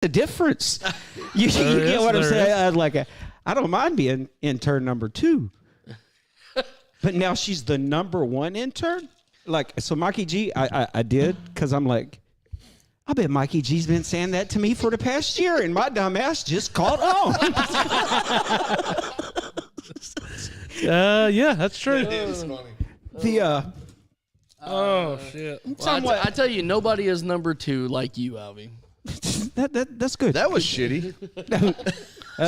the difference. You get what I'm saying? I don't mind being intern number 2. But now she's the number 1 intern? So Mikey G, I did, because I'm like, I bet Mikey G's been saying that to me for the past year, and my dumb ass just caught on. Yeah, that's true. It is funny. Shit. Well, I tell you, nobody is number 2 like you, Alvy. That's good. That was shitty.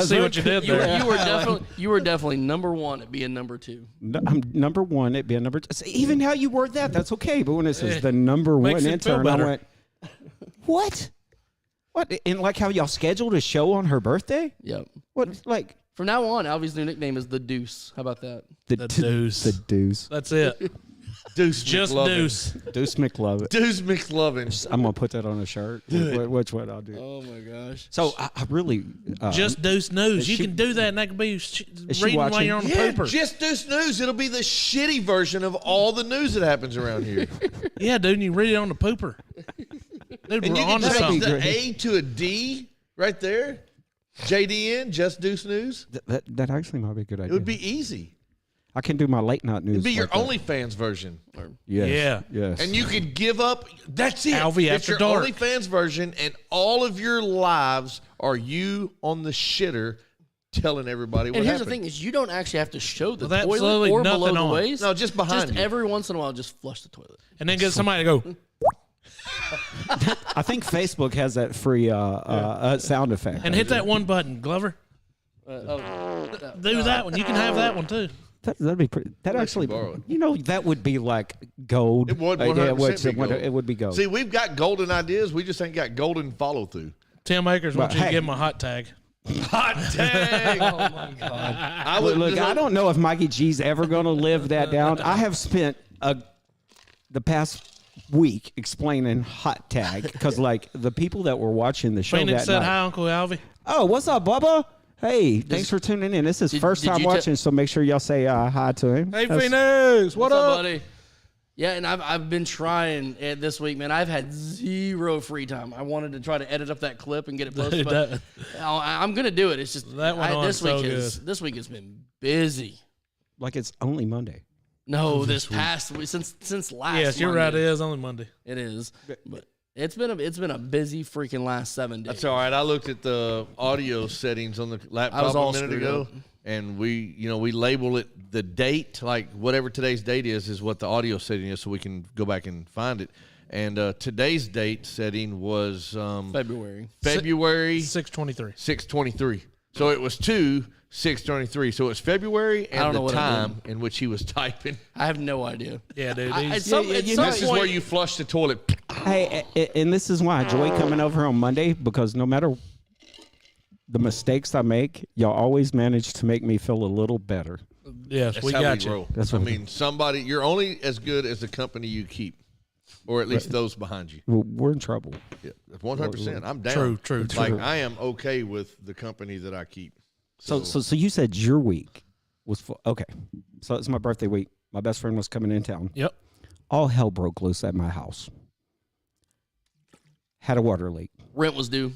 See what you did there. You were definitely number 1 at being number 2. I'm number 1 at being number 2. Even how you word that's okay. But when it says the number 1 Makes it feel intern, I better. went, what? What? And like how y'all scheduled a show on her birthday? Yep. What? Like From now on, Alvy's new nickname is the Deuce. How about that? the Deuce. The Deuce. That's it. Deuce Just McLovin. Deuce. Deuce McLovin. Deuce McLovin. I'm gonna put that on a shirt. Which one I'll do? Oh my gosh. So I really Just Deuce News. You she- can do that, and that could be she reading while watching? you're on the Yeah, paper. just Deuce News. It'll be the shitty version of all the news that happens around here. Yeah, dude, and you read it on the pooper. Dude, And we're you on can to change something. the A to a D right there. JDN, Just Deuce News. that actually might be a good idea. It would be easy. I can do my late night news. It'd be your like that. OnlyFans version. Yes. Yeah. Yes. And you could give up. That's it. Alvy it's After your Dark. OnlyFans version, and all of your lives are you on the shitter telling everybody what And here's happened. the thing: is you don't actually have to show the Well, that's toilet literally or nothing below the on. waist. No, just behind Just you. every once in a while, just flush the toilet. And then get somebody to go, I think Facebook has that free sound effect. and hit that one button, Glover. Do that one. You can have that one, too. That'd be pretty. That actually, borrow it. that would be like gold. It would Yeah, 100% be gold. It would be gold. See, we've got golden ideas. We just ain't got golden follow through. Tim Akers wants But, you to hey. give him a hot tag. Hot tag. Oh my god! I would Look, I don't know if Mikey G's ever going to live that down. I have spent the past week explaining hot tag because, like, the people that were watching the show Phoenix that said night. hi, Uncle Alvy. Oh, what's up, Bubba? Hey, thanks for tuning in. This is first did time you watching, so make sure y'all say hi to him. Hey, That's- Phoenix. What What's up? buddy? Yeah, and I've been trying this week, man. I've had zero free time. I wanted to try to edit up that clip and get it posted, Dude, but that- I'm gonna do it. It's just That went on this so week good. this week has been busy. Like it's only Monday. No, this past week since last. Yes, you're right. Monday. It is only Monday. It is, but it's been a busy freaking last 7 days. That's all right. I looked at the audio settings on the I was laptop all a minute screwed ago, up. and we label it the date, like whatever today's date is what the audio setting is, so we can go back and find it. And today's date setting was February. February 6:23. 6/23. So it was 2/6/23. So it's February I don't and know the what I'm time in which he was typing. I have no idea. Yeah, dude. At he's- some you point, know- This is where you flush the toilet. Hey, and this is why I enjoy coming over on Monday because no matter the mistakes I make, y'all always manage to make me feel a little better. yes, That's we how got we you. roll. That's I what we mean, you're only as good as the company you keep, or at least those behind you. We're in trouble. Yeah, 100%. I'm down. True. Like I am okay with the company that I keep. So you said your week was full. Okay. So it's my birthday week. My best friend was coming in town. Yep. All hell broke loose at my house. Had a water leak. Rent was due.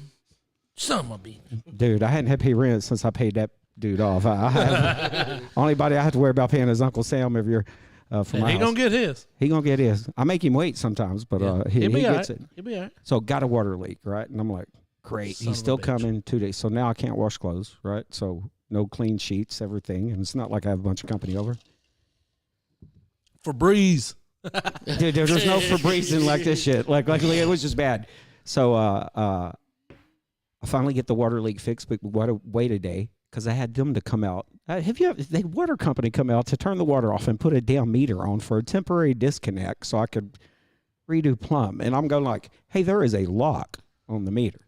Son of a bitch. Dude, I hadn't had to pay rent since I paid that dude off. Only body I have to worry about paying is Uncle Sam every year for my He house. gonna get his. He gonna get his. I make him wait sometimes, but he He'll be all gets right. it. He'll be all right. So got a water leak, right? And I'm like, great. Son of He's a still bitch. coming 2 days. So now I can't wash clothes, right? So no clean sheets, everything. And it's not like I have a bunch of company over. Febreze. Dude, there's no Febreze in like this shit. Like luckily it was just bad. So I finally get the water leak fixed, but wait a day because I had them to come out. The water company come out to turn the water off and put a damn meter on for a temporary disconnect so I could redo plumb. And I'm going like, hey, there is a lock on the meter.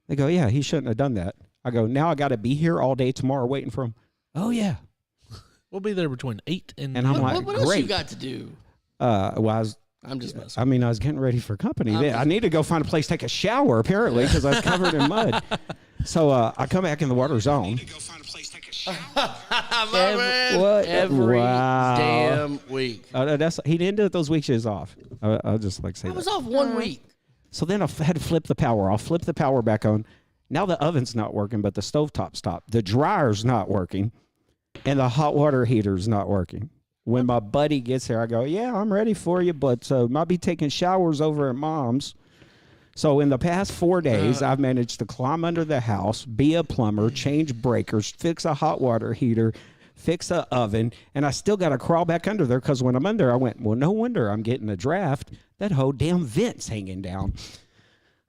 They go, yeah, he shouldn't have done that. I go, now I got to be here all day tomorrow waiting for him. Oh yeah. We'll be there between 8 and. And I'm What, like, what else great. you got to do? I'm just messing. I was getting ready for company. I need to go find a place to take a shower, apparently, because I was covered in mud. So I come back in the water zone. Every Wow. damn week. He didn't do it those weeks he was off. I'll just like say I was that. off 1 week. So then I had to flip the power off, flip the power back on. Now the oven's not working, but the stovetop stopped. The dryer's not working, and the hot water heater's not working. When my buddy gets here, I go, yeah, I'm ready for you, but might be taking showers over at Mom's. So in the past 4 days, I've managed to climb under the house, be a plumber, change breakers, fix a hot water heater, fix a oven, and I still got to crawl back under there because when I'm under, I went, well, no wonder I'm getting a draft. That whole damn vent's hanging down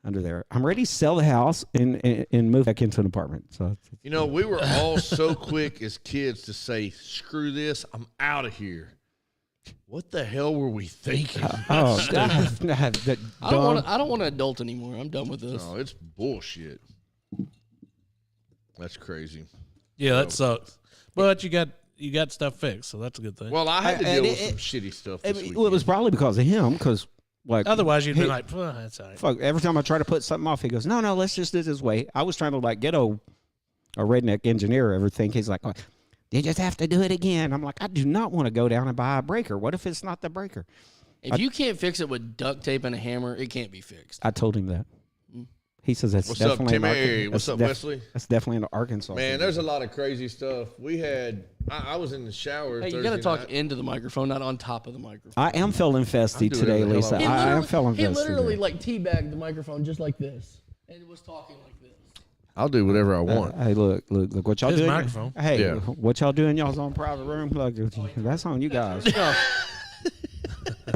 under there. I'm ready to sell the house and move back into an apartment. So, You know, we were all so quick as kids to say, screw this, I'm out of here. What the hell were we thinking? oh, I don't want to adult anymore. I'm done with this. No, it's bullshit. That's crazy. Yeah, that sucks. But you got stuff fixed, so that's a good thing. Well, I had to And deal with it- some shitty stuff I this mean, weekend. well, it was probably because of him, because like Otherwise, you'd be he- like, that's all right. fuck, every time I try to put something off, he goes, no, let's just do it this way. I was trying to like get a redneck engineer or everything. He's like, oh, you just have to do it again. I'm like, I do not want to go down and buy a breaker. What if it's not the breaker? If you can't fix it with duct tape and a hammer, it can't be fixed. I told him that. He says that's What's up, definitely in Timmy? Arkansas. What's up, Wesley? That's definitely in Arkansas. Man, there's a lot of crazy stuff. We had, I was in the shower. Hey, you got to talk into the microphone, not on top of the microphone. I am felon festy I'm doing today, whatever the Lisa. hell I am felon He festy. literally today. like teabagged the microphone just like this and was talking like this. I'll do whatever I want. Hey, look what y'all His doing. microphone. Hey, Yeah. what y'all doing? Y'all's on private room. Look, that's on you guys.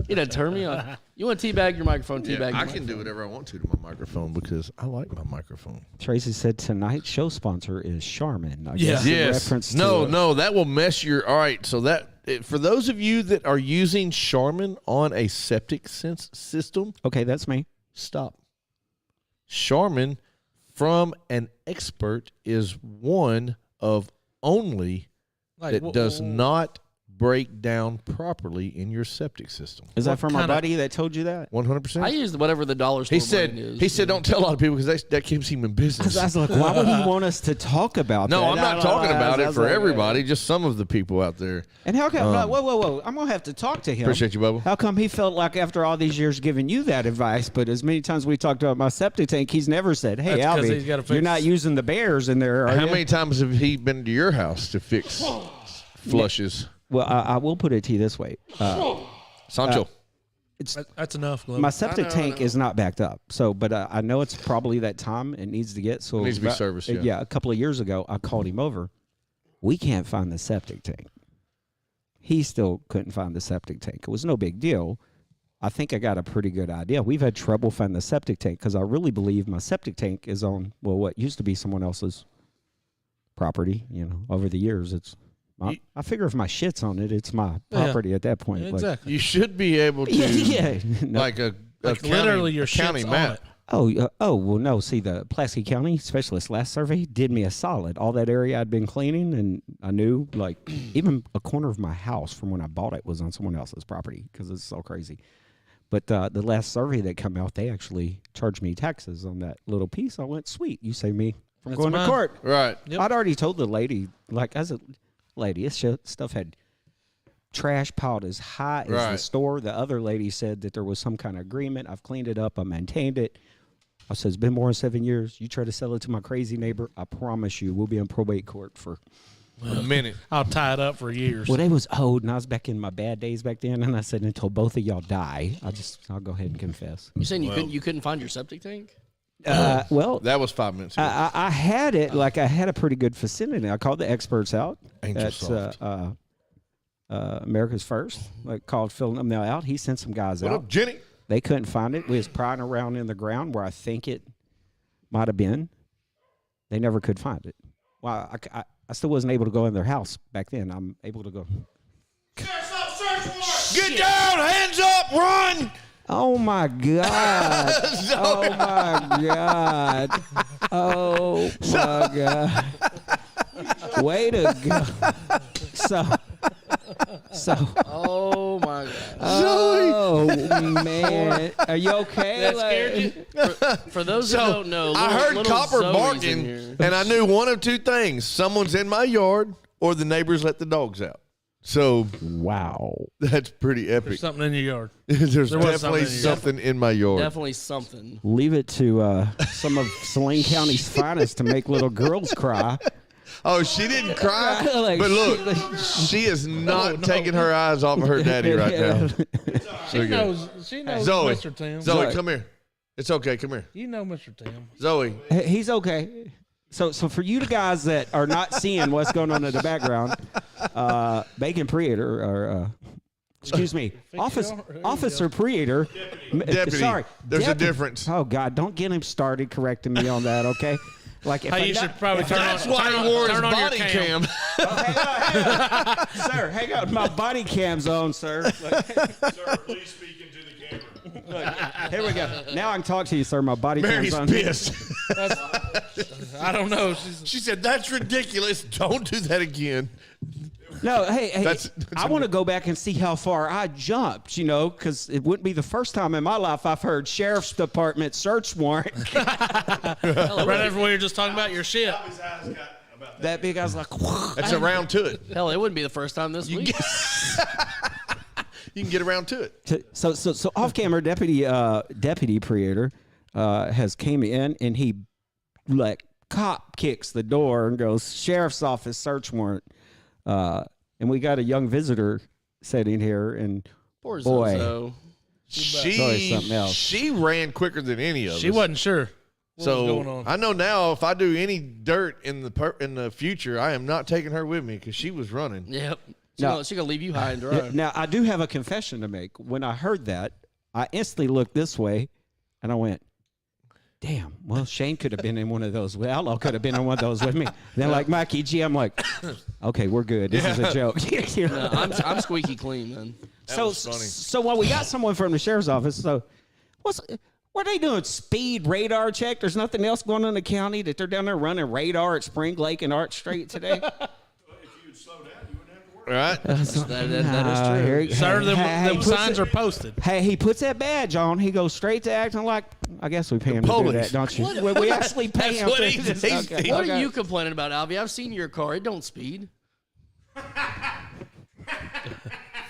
You done turn me on. You want to teabag your microphone? Teabag. Yeah, your I can microphone. do whatever I want to my microphone because I like my microphone. Tracy said tonight's show sponsor is Charmin. I Yeah. guess in Yes. reference to No, that will mess your. All right. So for those of you that are using Charmin on a septic system, Okay, that's me. stop. Charmin, from an expert, is one of only Like, that does not break down properly in your septic system. Is that from our kinda- buddy that told you that? 100%. I used whatever the dollar store He said. brand is. He said, "Don't tell a lot of people because that keeps him in business." I was like, why would he want us to talk about that? No, I'm not talking about I it was for like, everybody. Just some of the people out there. And how come? Whoa! I'm gonna have to talk to him. Appreciate you, Bubba. How come he felt like after all these years giving you that advice, but as many times we talked about my septic tank, he's never said, "Hey, That's 'cause Albie, he's gotta you're fix- not using the bears in there." Are How you? many times have he been to your house to fix flushes? Well, I will put it to you this way: Sancho. That's enough. Glover. my septic tank is not backed up, but I know it's probably that time it needs to get. So It needs to be about- serviced, yeah. a couple of years ago, I called him over. We can't find the septic tank. He still couldn't find the septic tank. It was no big deal. I think I got a pretty good idea. We've had trouble finding the septic tank because I really believe my septic tank is on, well, what used to be someone else's property. You know, over the years, it's. I figure if my shit's on it, it's my property at that point. Yeah, Like, exactly. You should be able to, yeah. No. like a county, literally your a county shit's on map. it. Oh, well, no. See, the Pulaski County specialist last survey did me a solid. All that area I'd been cleaning, and I knew, like, even a corner of my house from when I bought it was on someone else's property because it's so crazy. But the last survey that came out, they actually charged me taxes on that little piece. I went, sweet, you save me from That's going mine. to court. Right. Yep. I'd already told the lady, like, as a lady, this stuff had trash piled as high as the Right. store. The other lady said that there was some kind of agreement. I've cleaned it up. I maintained it. I said, it's been more than 7 years. You try to sell it to my crazy neighbor, I promise you we'll be in probate court for. A minute. I'll tie it up for years. Well, they was old, and I was back in my bad days back then, and I said, until both of y'all die, I'll go ahead and confess. You saying you couldn't find your septic tank? Well, That was 5 minutes ago. I had it, like I had a pretty good vicinity. I called the experts out. That's Angelsoft. America's First. Like called filling them out. He sent some guys What out. up, Jenny? They couldn't find it. We was prying around in the ground where I think it might have been. They never could find it. Well, I still wasn't able to go in their house back then. I'm able to go. Get down! Hands up! Run! Oh my God! Oh my God! Oh my God! Way to go! So. Oh my god! Oh man, are you okay? That scared you? For those who don't know, I heard little Copper Zoe's in barking, here. and I knew one of two things: someone's in my yard, or the neighbors let the dogs out. So Wow. that's pretty epic. There's something in your yard. There's There was definitely something something in my yard. Definitely something. Leave it to some of Saline County's finest to make little girls cry. Oh, she didn't cry, Like, but look, she is not taking her eyes off of her daddy right now. She knows. She knows Zoe, Mr. Tim. Zoe, come here. It's okay. Come here, You know Mr. Tim. Zoe. He's okay. So for you guys that are not seeing what's going on in the background, Bacon Preator, or excuse me, Officer Preator. Deputy. Sorry, There's a deputy. difference. Oh God, don't get him started correcting me on that, okay? Like if Hey, I you know- should probably turn on. That's why turn he wore on, his turn on your body cam. hang on. Sir, hang on. My body cam's on, sir. Look, Sir, please speak into the camera. here we go. Now I can talk to you, sir. My body Mary's cam's on. pissed. I don't know. She said, "That's ridiculous. Don't do that again." No, hey, That's I want to go back and see how far I jumped, because it wouldn't be the first time in my life I've heard Sheriff's Department search warrant Right after we were just talking about your shit. His eyes got about that. that big. I was like, That's around to it. Hell, it wouldn't be the first time this week. You can get around to it. so off camera, deputy Preator has came in and he cop kicks the door and goes, Sheriff's Office search warrant. And we got a young visitor sitting here, and Poor boy, Zozo. Sorry, something else. She ran quicker than any of us. She wasn't sure what was going So on. I know now if I do any dirt in the future, I am not taking her with me because she was running. Yep. No. She's gonna leave you high and dry. Now I do have a confession to make. When I heard that, I instantly looked this way, and I went, damn, well, Shane could have been in one of those. Well, Outlaw could have been in one of those with me. Then, like Mikey G, I'm like, okay, we're good. This is a joke. You know? No, I'm squeaky clean, man. so, was funny. so while we got someone from the sheriff's office, so what are they doing? Speed radar check? There's nothing else going on in the county that they're down there running radar at Spring Lake and Arch Street today? If you would slow down, you wouldn't have to work. All right. That is true. Sir, them puts signs it- are posted. Hey, he puts that badge on. He goes straight to acting like, I guess we pay him to do police. that, don't you? We actually pay That's him what to he's- do he's- okay. What okay. are you complaining about, Alvy? I've seen your car. It don't speed.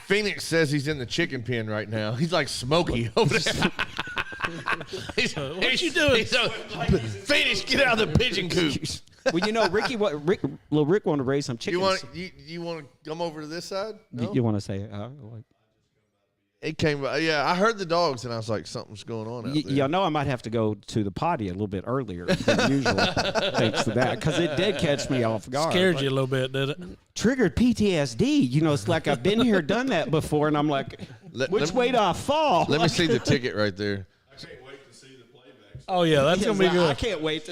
Phoenix says he's in the chicken pen right now. He's like Smokey over there. What you doing? Phoenix, get out of the pigeon coop. Well, little Rick wanted to raise some chickens. You want to come over to this side? No? You want to say, It came. Yeah, I heard the dogs, and I was like, something's going on out there. y'all know I might have to go to the potty a little bit earlier than usual, thanks to that, because it did catch me off guard. Scared you a little bit, did it? Triggered PTSD. It's like I've been here, done that before, and I'm like, which way do I fall? Let me see the ticket right there. I can't wait to see the playbacks. Oh yeah, that's gonna be I good. can't wait.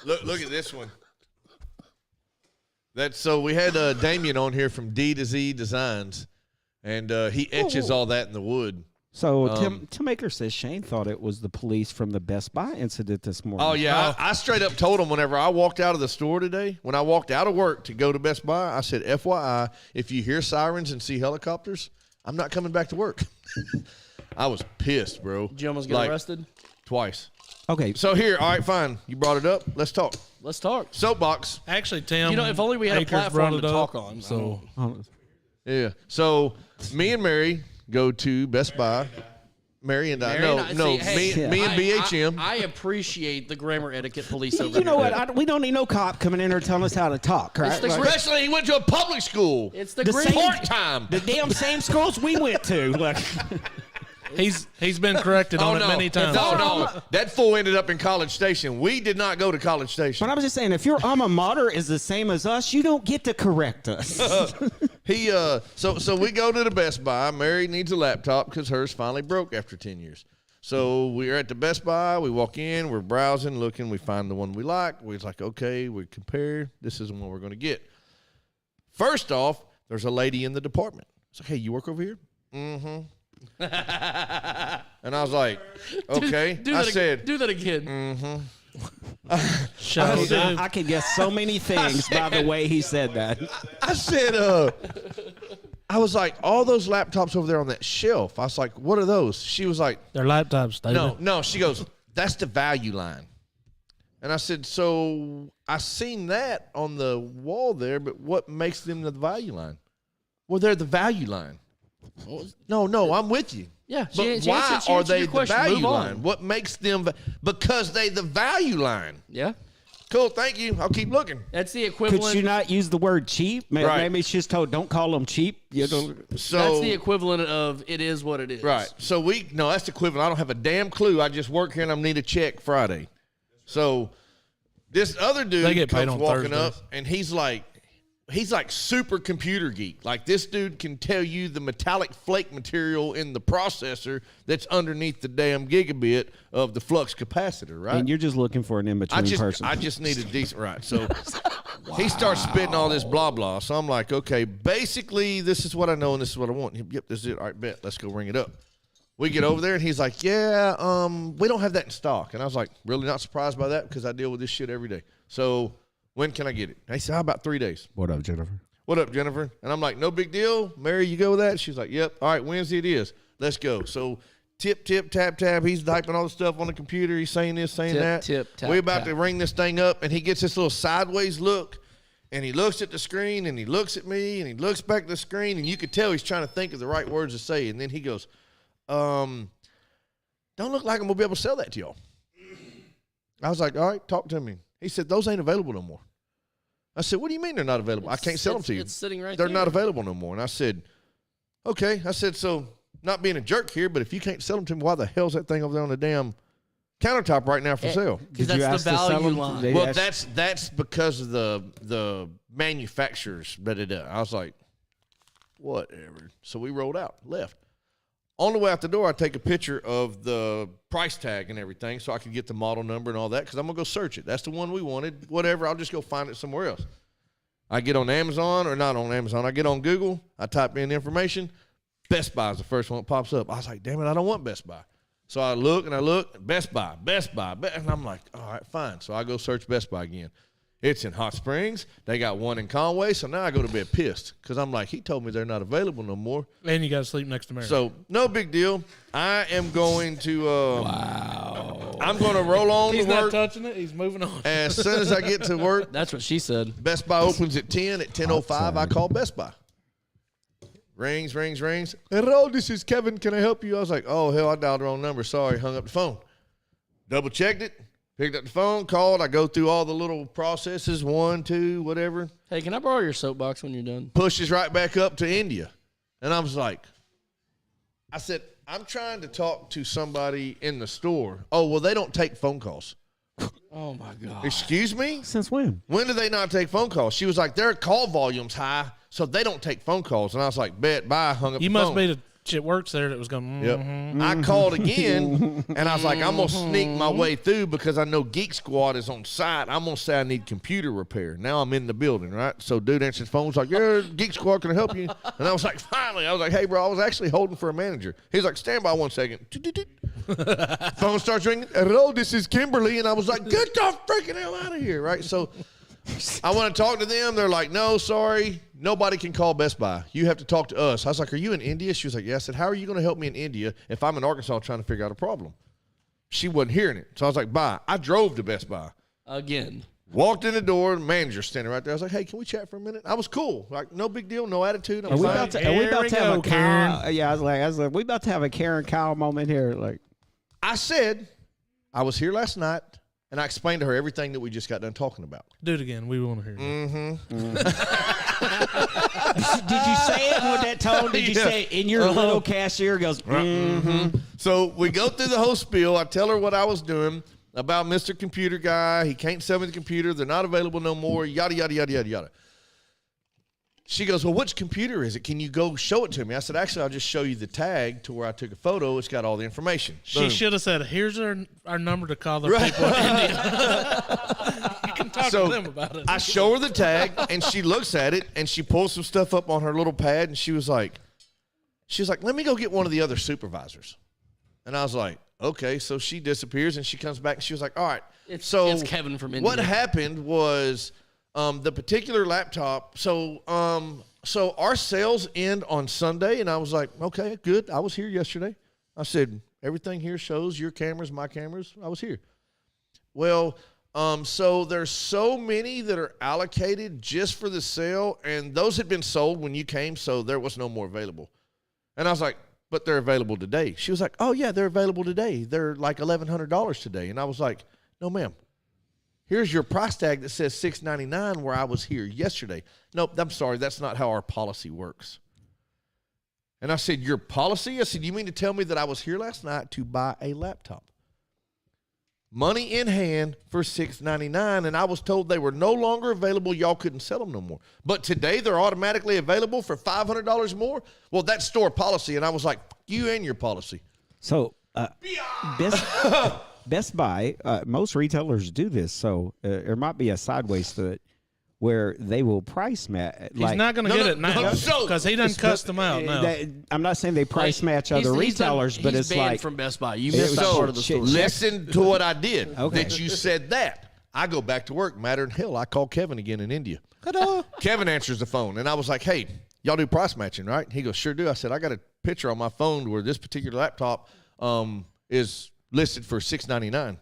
Look at this one. So we had Damien on here from D to Z Designs, and he etches all that in the wood. So Tim Maker says Shane thought it was the police from the Best Buy incident this morning. Oh yeah, I straight up told him whenever I walked out of the store today, when I walked out of work to go to Best Buy, I said, FYI, if you hear sirens and see helicopters, I'm not coming back to work. I was pissed, bro. Did you almost get arrested? Twice. Okay. So here, all right, fine. You brought it up. Let's talk. Let's talk. Soapbox. Actually, Tim. If only we had a Akers platform brought to it up, talk on. So Yeah. So me and Mary go to Best Buy. Mary and I. Mary and I- No, see, hey, me and BHM. I appreciate the grammar etiquette police over You know here. what? We don't need no cop coming in here telling us how to talk, right? the Like, Especially he went to a public school. It's the The green. same- Part time. the damn same schools we went to. Like, he's been corrected on it many times. No. That fool ended up in College Station. We did not go to College Station. but I was just saying, if your alma mater is the same as us, you don't get to correct us. So we go to the Best Buy. Mary needs a laptop because hers finally broke after 10 years. So we're at the Best Buy. We walk in. We're browsing, looking. We find the one we like. We're like, okay, we compare. This is the one we're going to get. First off, there's a lady in the department. It's like, hey, you work over here? Mm-hmm. And I was like, okay. Do I that said, do that again. Show, dude. I can guess so many things by the way he said that. I said, I was like, all those laptops over there on that shelf. I was like, what are those? She was like, Their laptops, David. no. She goes, that's the value line. And I said, so I seen that on the wall there, but what makes them the value line? Well, they're the value line. No, I'm with you. Yeah, But she why answered- she are answered they your the question. value Move on. line? What makes them? Because they the value line. Yeah, Cool, thank you. I'll keep looking. that's the equivalent. Could you not use the word cheap? Right. Maybe it's just told, don't call them cheap. You know, So That's the equivalent of it is what it is. right. So that's the equivalent. I don't have a damn clue. I just work here and I need a check Friday. So this other dude They get paid comes on walking up Thursdays. and he's like super computer geek. Like this dude can tell you the metallic flake material in the processor that's underneath the damn gigabit of the flux capacitor, right? and you're just looking for an in-between person. I just need a decent right. So he starts spitting all this blah blah. So I'm like, okay, basically this is what I know and this is what I want. Yep, this is it. All right, bet. Let's go ring it up. We get over there and he's like, yeah, we don't have that in stock. And I was like, really not surprised by that because I deal with this shit every day. So when can I get it? And he said, how about 3 days? What up, Jennifer? What up, Jennifer? And I'm like, no big deal. Mary, you go with that? She's like, yep. All right, Wednesday it is. Let's go. So tip, tap. He's typing all the stuff on the computer. He's saying this, saying Tip, that. tip, tap, We're about tap. to ring this thing up, and he gets this little sideways look, and he looks at the screen, and he looks at me, and he looks back at the screen, and you could tell he's trying to think of the right words to say. And then he goes, don't look like I'm going to be able to sell that to y'all. I was like, all right, talk to me. He said, those ain't available no more. I said, what do you mean they're not available? I can't sell them to you. It's sitting right They're there. not available no more. And I said, okay. I said, so not being a jerk here, but if you can't sell them to me, why the hell's that thing over there on the damn countertop right now for sale? Because Did you that's ask the to sell value them? line. They Well, asked- that's because of the manufacturers. I was like, whatever. So we rolled out, left. On the way out the door, I take a picture of the price tag and everything so I can get the model number and all that because I'm going to go search it. That's the one we wanted. Whatever, I'll just go find it somewhere else. I get on Amazon, or not on Amazon. I get on Google. I type in information. Best Buy is the first one that pops up. I was like, damn it, I don't want Best Buy. So I look, Best Buy. And I'm like, all right, fine. So I go search Best Buy again. It's in Hot Springs. They got one in Conway. So now I go to bed pissed because I'm like, he told me they're not available no more. And you got to sleep next to Mary. So no big deal. I am going to I'm going to roll on he's to not work touching it. He's moving on. as soon as I get to work. That's what she said. Best Buy opens at 10. At 10:05, I call Best Buy. Rings. Hello, this is Kevin. Can I help you? I was like, oh, hell, I dialed the wrong number. Sorry, hung up the phone. Double checked it, picked up the phone, called. I go through all the little processes, 1, 2, whatever. Hey, can I borrow your soapbox when you're done? Pushes right back up to India. And I was like, I said, I'm trying to talk to somebody in the store. Oh, well, they don't take phone calls. Oh my God. Excuse me? Since when? When do they not take phone calls? She was like, their call volume's high, so they don't take phone calls. And I was like, bet, bye, hung up You the must phone. be the shit works there that was going, Yep. I called again, and I was like, I'm going to sneak my way through because I know Geek Squad is on site. I'm going to say I need computer repair. Now I'm in the building, right? So dude answers the phone. He's like, yeah, Geek Squad, can I help you? And I was like, finally. I was like, hey, bro, I was actually holding for a manager. He's like, stand by 1 second. Phone starts ringing. Hello, this is Kimberly. And I was like, get the freaking hell out of here, right? So I want to talk to them. They're like, no, sorry. Nobody can call Best Buy. You have to talk to us. I was like, are you in India? She was like, yeah. I said, how are you going to help me in India if I'm in Arkansas trying to figure out a problem? She wasn't hearing it. So I was like, bye. I drove to Best Buy. Again. Walked in the door, the manager standing right there. I was like, hey, can we chat for a minute? I was cool. Like, no big deal, no attitude. I'm Are we fine. about to, Here we have a go, Karen. Kyle? Yeah, I was like, we about to have a Karen Kyle moment here. Like, I said, I was here last night, and I explained to her everything that we just got done talking about. do it again. We want to hear you. did you say it with that tone? Did you Yeah. say it in your little cashier goes? So we go through the whole spiel. I tell her what I was doing about Mr. Computer Guy. He can't sell me the computer. They're not available no more. Yada, yada, yada, yada, yada. She goes, well, which computer is it? Can you go show it to me? I said, actually, I'll just show you the tag to where I took a photo. It's got all the information. She Boom. should have said, here's our number to call the Right. people in India. You can talk So to them about it. I show her the tag, and she looks at it, and she pulls some stuff up on her little pad, and she was like, let me go get one of the other supervisors. And I was like, okay. So she disappears, and she comes back, and she was like, all right. It's Kevin from India. What happened was the particular laptop. So our sales end on Sunday, and I was like, okay, good. I was here yesterday. I said, everything here shows your cameras, my cameras. I was here. Well, So there's so many that are allocated just for the sale, and those had been sold when you came, so there was no more available. And I was like, but they're available today. She was like, oh, yeah, they're available today. They're like $1,100 today. And I was like, no, ma'am. Here's your price tag that says $699 where I was here yesterday. Nope, I'm sorry. That's not how our policy works. And I said, your policy? I said, you mean to tell me that I was here last night to buy a laptop? Money in hand for $699, and I was told they were no longer available. Y'all couldn't sell them no more. But today they're automatically available for $500 more? Well, that's store policy. And I was like, you and your policy. So Best Buy, most retailers do this. So there might be a sideways to it where they will price match. He's not going to get it now so- because he doesn't cuss them out. No. I'm not saying they price match other retailers, but it's banned like from Best Buy. You missed that So, part of the story. listen to what I did. Okay. That you said that. I go back to work, madder than hell. I call Kevin again in India. Kevin answers the phone, and I was like, hey, y'all do price matching, right? He goes, sure do. I said, I got a picture on my phone where this particular laptop is listed for $699.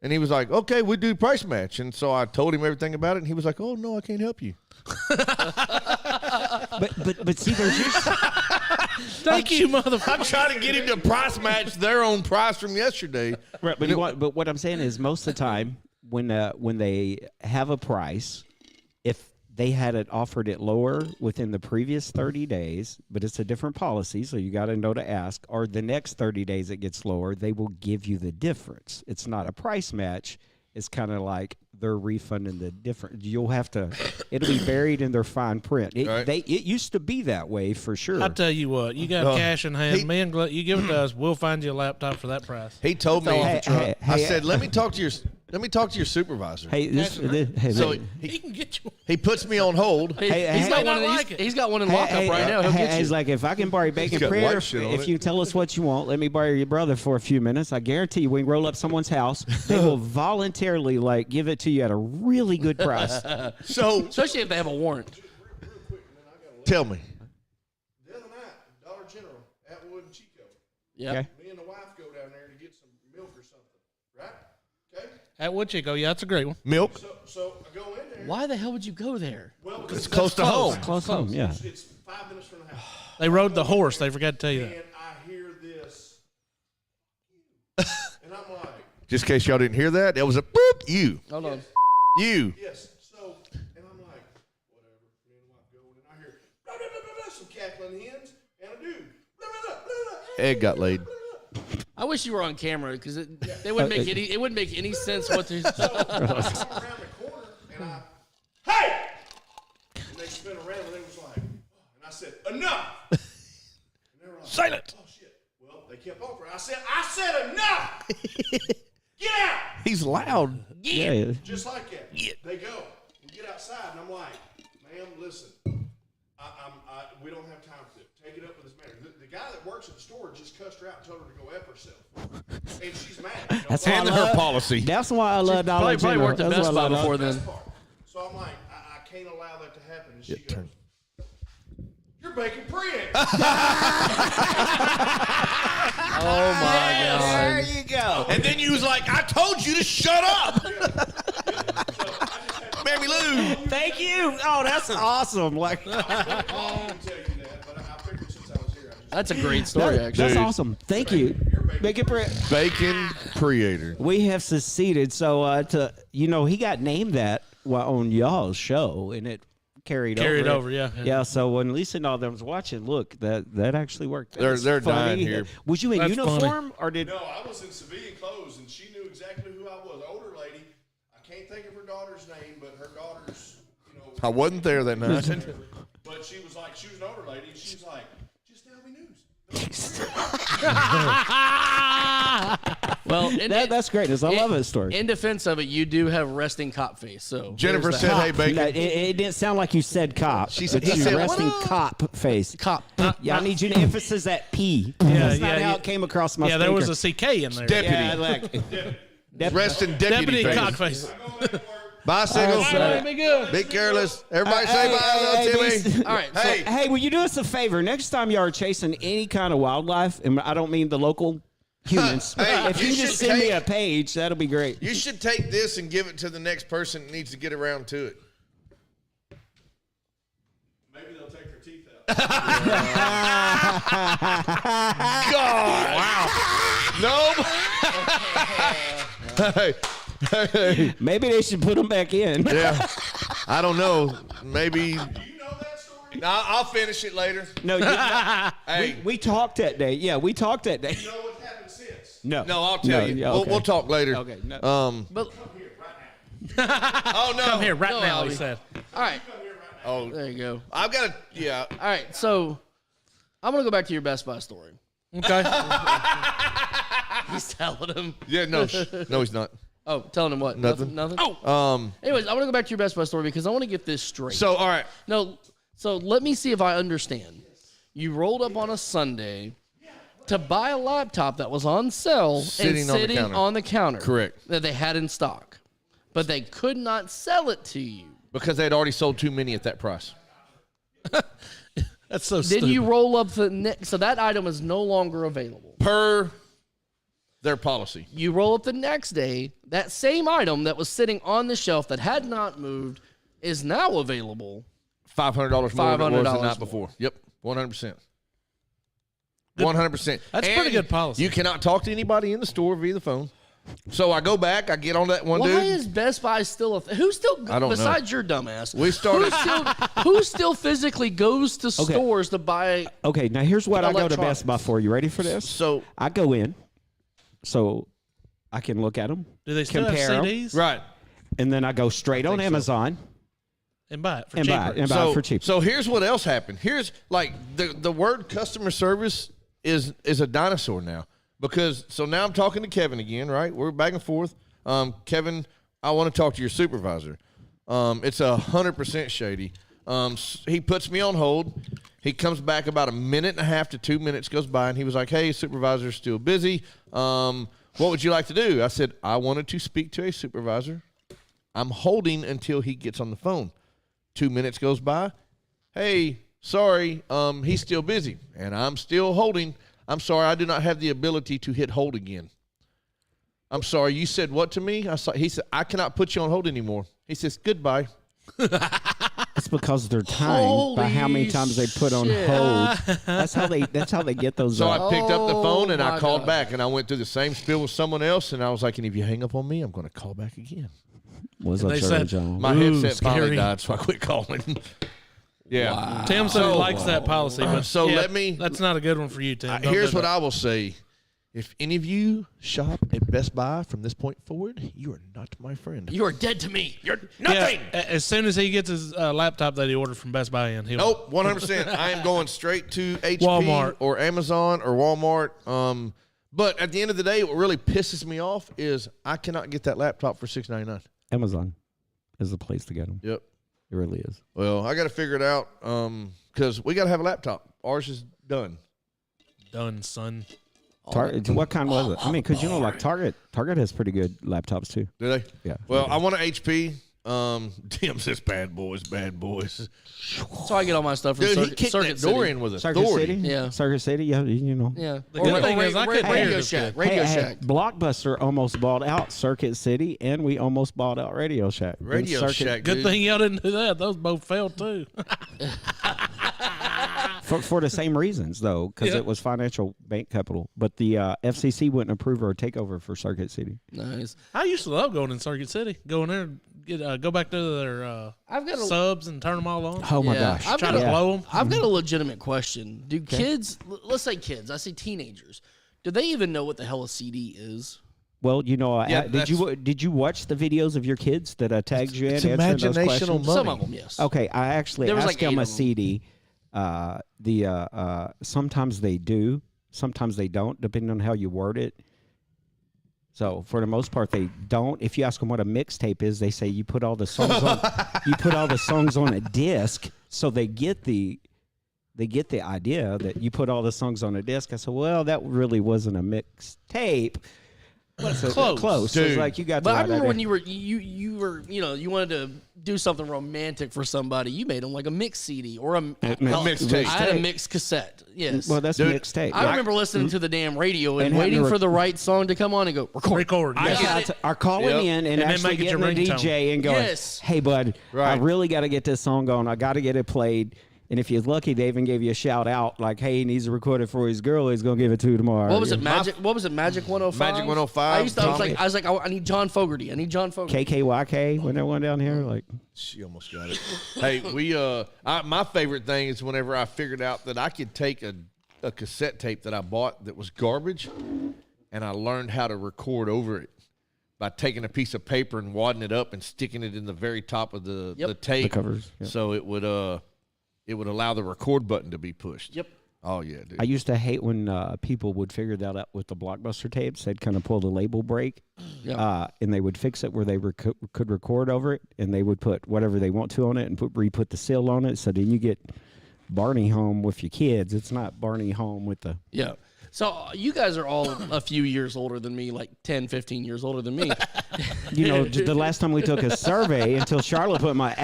And he was like, okay, we do price match. And so I told him everything about it, and he was like, oh, no, I can't help you. but see, there's usually, Thank you, motherfucker. I'm trying to get him to price match their own price from yesterday. right, but what I'm saying is most of the time when they have a price, if they had it offered it lower within the previous 30 days, but it's a different policy, so you got to know to ask, or the next 30 days it gets lower, they will give you the difference. It's not a price match. It's kind of like they're refunding the difference. You'll have to, it'll be buried in their fine print. It used to be that way for sure. I tell you what, you got cash in hand. Me and you give it to us, we'll find you a laptop for that price. He told me, Hey, I said, let me talk to your supervisor. Hey, So He can get you. he puts me on hold. He's got one in lockup right now. He'll get He's you. like, if I can borrow your bacon got prayer, white shit on if it. you tell us what you want, let me borrow your brother for a few minutes. I guarantee you, we can roll up someone's house. They will voluntarily give it to you at a really good price. So Especially if they have a warrant. tell me. The other night, Dollar General, Atwood and Chico. Yeah. Okay. Me and the wife go down there to get some milk or something, right? Okay? At Woodchico, yeah, that's a great one. Milk. So I go in there. Why the hell would you go there? Well, It's close to home. Close home, yeah. it's 5 minutes from the house. They rode the horse. They forgot to tell you that. And I hear this. And I'm like, Just in case y'all didn't hear that, that was a boop. You. Hold on. You. yes. So, and I'm like, whatever. Me and the wife go in, and I hear blah, blah, blah, blah, blah, some cackling hens and a dude. Blah, blah, blah, blah, blah. Egg got laid. I wish you were on camera because it wouldn't make any sense what to. I come around the corner and I, hey! And they spin around and they was like, oh, and I said, enough! And they were like, Silent. oh shit. Well, they kept offering. I said enough! Get out! He's loud. Yeah. Just like that. They go. We get outside and I'm like, ma'am, listen, we don't have time for it. Take it up with this man. The guy that works at the store just cussed her out and told her to go F herself. And she's mad. You know? That's why I And her love, policy. That's why I love Dollar Probably General. worked at That's Best why I Buy love- before then. Best part. So I'm like, I can't allow that to happen. And she goes, you're baking print. Oh my god. you go. And then you was like, I told you to shut up. Mammy Lou. Thank you. Oh, that's awesome. Like, I didn't tell you that, but I figured since I was here, That's a great story, actually. that's awesome. Thank you. Make it Bacon creator. We have succeeded. So, he got named that on y'all's show, and it carried over. Yeah. Yeah. So when Lisa and all them was watching, look, that actually worked. They're That's dying funny. here. Was you in That's uniform or did? No, I was in civilian clothes, and she knew exactly who I was. Older lady. I can't think of her daughter's name, but her daughter's, I wasn't there that night. but she was an older lady, and she's like, just now we news. Well, That's greatness. I love that story. In defense of it, you do have resting cop face. So Jennifer there's said, that. hey, Bacon. No, it didn't sound like you said cop. She said- But he you said, resting "What up?" cop face. Cop. Yeah, I need you to emphasize that P. That's not how it came across my Yeah, speaker. there was a CK in there. Deputy. Yeah, like Resting deputy, Deputy face. cockface. Bicycle. All right, Be good. Be careless. Everybody say bye, little Timmy. All right. Hey. Hey, will you do us a favor? Next time you are chasing any kind of wildlife, and I don't mean the local humans. Hey, if you you should just send me take- a page, that'll be great. You should take this and give it to the next person that needs to get around to it. Maybe they'll take their teeth out. God. Wow. No. hey. Maybe they should put them back in. Yeah. I don't know. Maybe. Do you know that story? No, I'll finish it later. No, Hey. we talked that day. Yeah, we talked that day. You know what happened since? No, No, I'll tell you. yeah, We'll talk later. Okay. No. But Come here right now. Oh no. Come here right No, now, he Albie. said. all right, Come here right now. Oh, there you go. I've got to. Yeah. All right, so I'm gonna go back to your Best Buy story. Okay. He's telling him. Yeah. No. No, he's not. Oh, telling him what? Nothing. Nothing. Oh. Anyways, I want to go back to your Best Buy story because I want to get this straight. So all right. No, so let me see if I understand. You rolled up on a Sunday to buy a laptop that was on sale Sitting and on the sitting counter. on the counter. Correct. That they had in stock, but they could not sell it to you. Because they'd already sold too many at that price. That's so Then stupid. you roll up the next, so that item is no longer available. Per their policy. You roll up the next day, that same item that was sitting on the shelf that had not moved is now available. $500 more than it was the $500 night before. Yep. 100%. 100%. That's pretty good policy. You cannot talk to anybody in the store via the phone. So I go back, I get on that one Why dude. is Best Buy still a who's still I don't know. besides your dumbass? We started- who still physically goes to stores to buy? Okay, now here's what I go to Electronics. Best Buy for. You ready for this? So I go in, so I can look at them, Do they still have compare 'em, CDs? right. and then I go straight on Amazon And buy it for and cheaper. buy it for cheap. So here's what else happened. Here's like the word customer service is a dinosaur now. Because so now I'm talking to Kevin again, right? We're back and forth. Kevin, I want to talk to your supervisor. It's 100% shady. He puts me on hold. He comes back about a minute and a half to 2 minutes goes by, and he was like, "Hey, supervisor's still busy. What would you like to do?" I said, "I wanted to speak to a supervisor. I'm holding until he gets on the phone." 2 minutes goes by. "Hey, sorry, he's still busy, and I'm still holding. I'm sorry, I do not have the ability to hit hold again." "I'm sorry, you said what to me?" He said, "I cannot put you on hold anymore." He says, "Goodbye." It's because they're timed by how many Holy times they put on shit. hold. That's how they get those. So I picked up the phone and Oh, I my called God. back, and I went through the same spiel with someone else, and I was like, "And if you hang up on me, I'm going to call back again." What's And up, they Charlie said, John? My Ooh, headset finally scary. died, so I quit calling. Yeah. Tim said he likes that policy, but So yeah, let me- That's not a good one for you, Tim. Don't Here's do what that. I will say. If any of you shop at Best Buy from this point forward, you are not my friend. You are dead to me. You're Yeah, nothing. as soon as he gets his laptop that he ordered from Best Buy in, he'll. Nope, 100%. I am going straight to HP Walmart. or Amazon or Walmart. But at the end of the day, what really pisses me off is I cannot get that laptop for $6.99. Amazon is the place to get them. Yep. It really is. Well, I got to figure it out because we got to have a laptop. Ours is done. Done, son. Target. What kind was it? I mean, because like Target has pretty good laptops too. Do they? Yeah. Well, I want an HP. Tim says bad boys, bad boys. So I get all my stuff from Dude, he Circuit, kicked Circuit that door City. in with Circuit authority. City. Yeah. Circuit City. Yeah. You know. Yeah. The good thing is I couldn't hear Radio this Shack. good. Radio Hey, Shack. Blockbuster almost bought out Circuit City, and we almost bought out Radio Shack. And Radio Circuit- Shack. Good dude. thing y'all didn't do that. Those both failed too. for the same reasons though, because Yeah. it was financial bank capital. But the FCC wouldn't approve our takeover for Circuit City. Nice. I used to love going in Circuit City. Go in there, and get go back to their I've got a subs and turn them all on. Oh my Yeah, gosh! I've Try got to a- blow them. I've got a legitimate question. Do kids, let's say kids, I say teenagers, do they even know what the hell a CD is? Well, you know, Yeah, did you watch the videos of your kids that tagged you in it's answering those imaginational questions? money. Some of them, yes. Okay, I actually There was asked like them 8 a of them. CD. Sometimes they do, sometimes they don't, depending on how you word it. So for the most part, they don't. If you ask them what a mixtape is, they say you put all the songs on. You put all the songs on a disc, so they get the idea that you put all the songs on a disc. I said, well, that really wasn't a mixtape. So Close. close. So it's Dude. like you got. But the I right remember idea. when you were you wanted to do something romantic for somebody, you made them like a mix CD or a mixtape. I had a mixed cassette. Yes. Well, that's Dude, mixtape. I remember listening to the damn radio and And having waiting to for the right song to come on and go record. Yes. Are calling Yep. in and And then actually make it getting your the ringtone. DJ and going, Yes. hey, bud, I Right. really got to get this song going. I got to get it played. And if you're lucky, they even gave you a shout out like, hey, he needs to record it for his girl. He's going to give it to you tomorrow. What was it? Magic? What was it? Magic 105. Magic 105, I was like, I need John Fogerty. I need John Fogerty. KKYK when that one down here? Like, She almost got it. Hey, my favorite thing is whenever I figured out that I could take a cassette tape that I bought that was garbage, and I learned how to record over it by taking a piece of paper and wadding it up and sticking it in the very top of the tape. The covers, yep. So it would allow the record button to be pushed. Yep. Oh yeah, dude. I used to hate when people would figure that out with the Blockbuster tapes. They'd kind of pull the label break, and they would fix it where they could record over it, and they would put whatever they want to on it and re-put the seal on it. So then you get Barney home with your kids. It's not Barney home with the... Yeah. So you guys are all a few years older than me, like 10, 15 years older than me. You know, the last time we took a survey, until Charlotte put my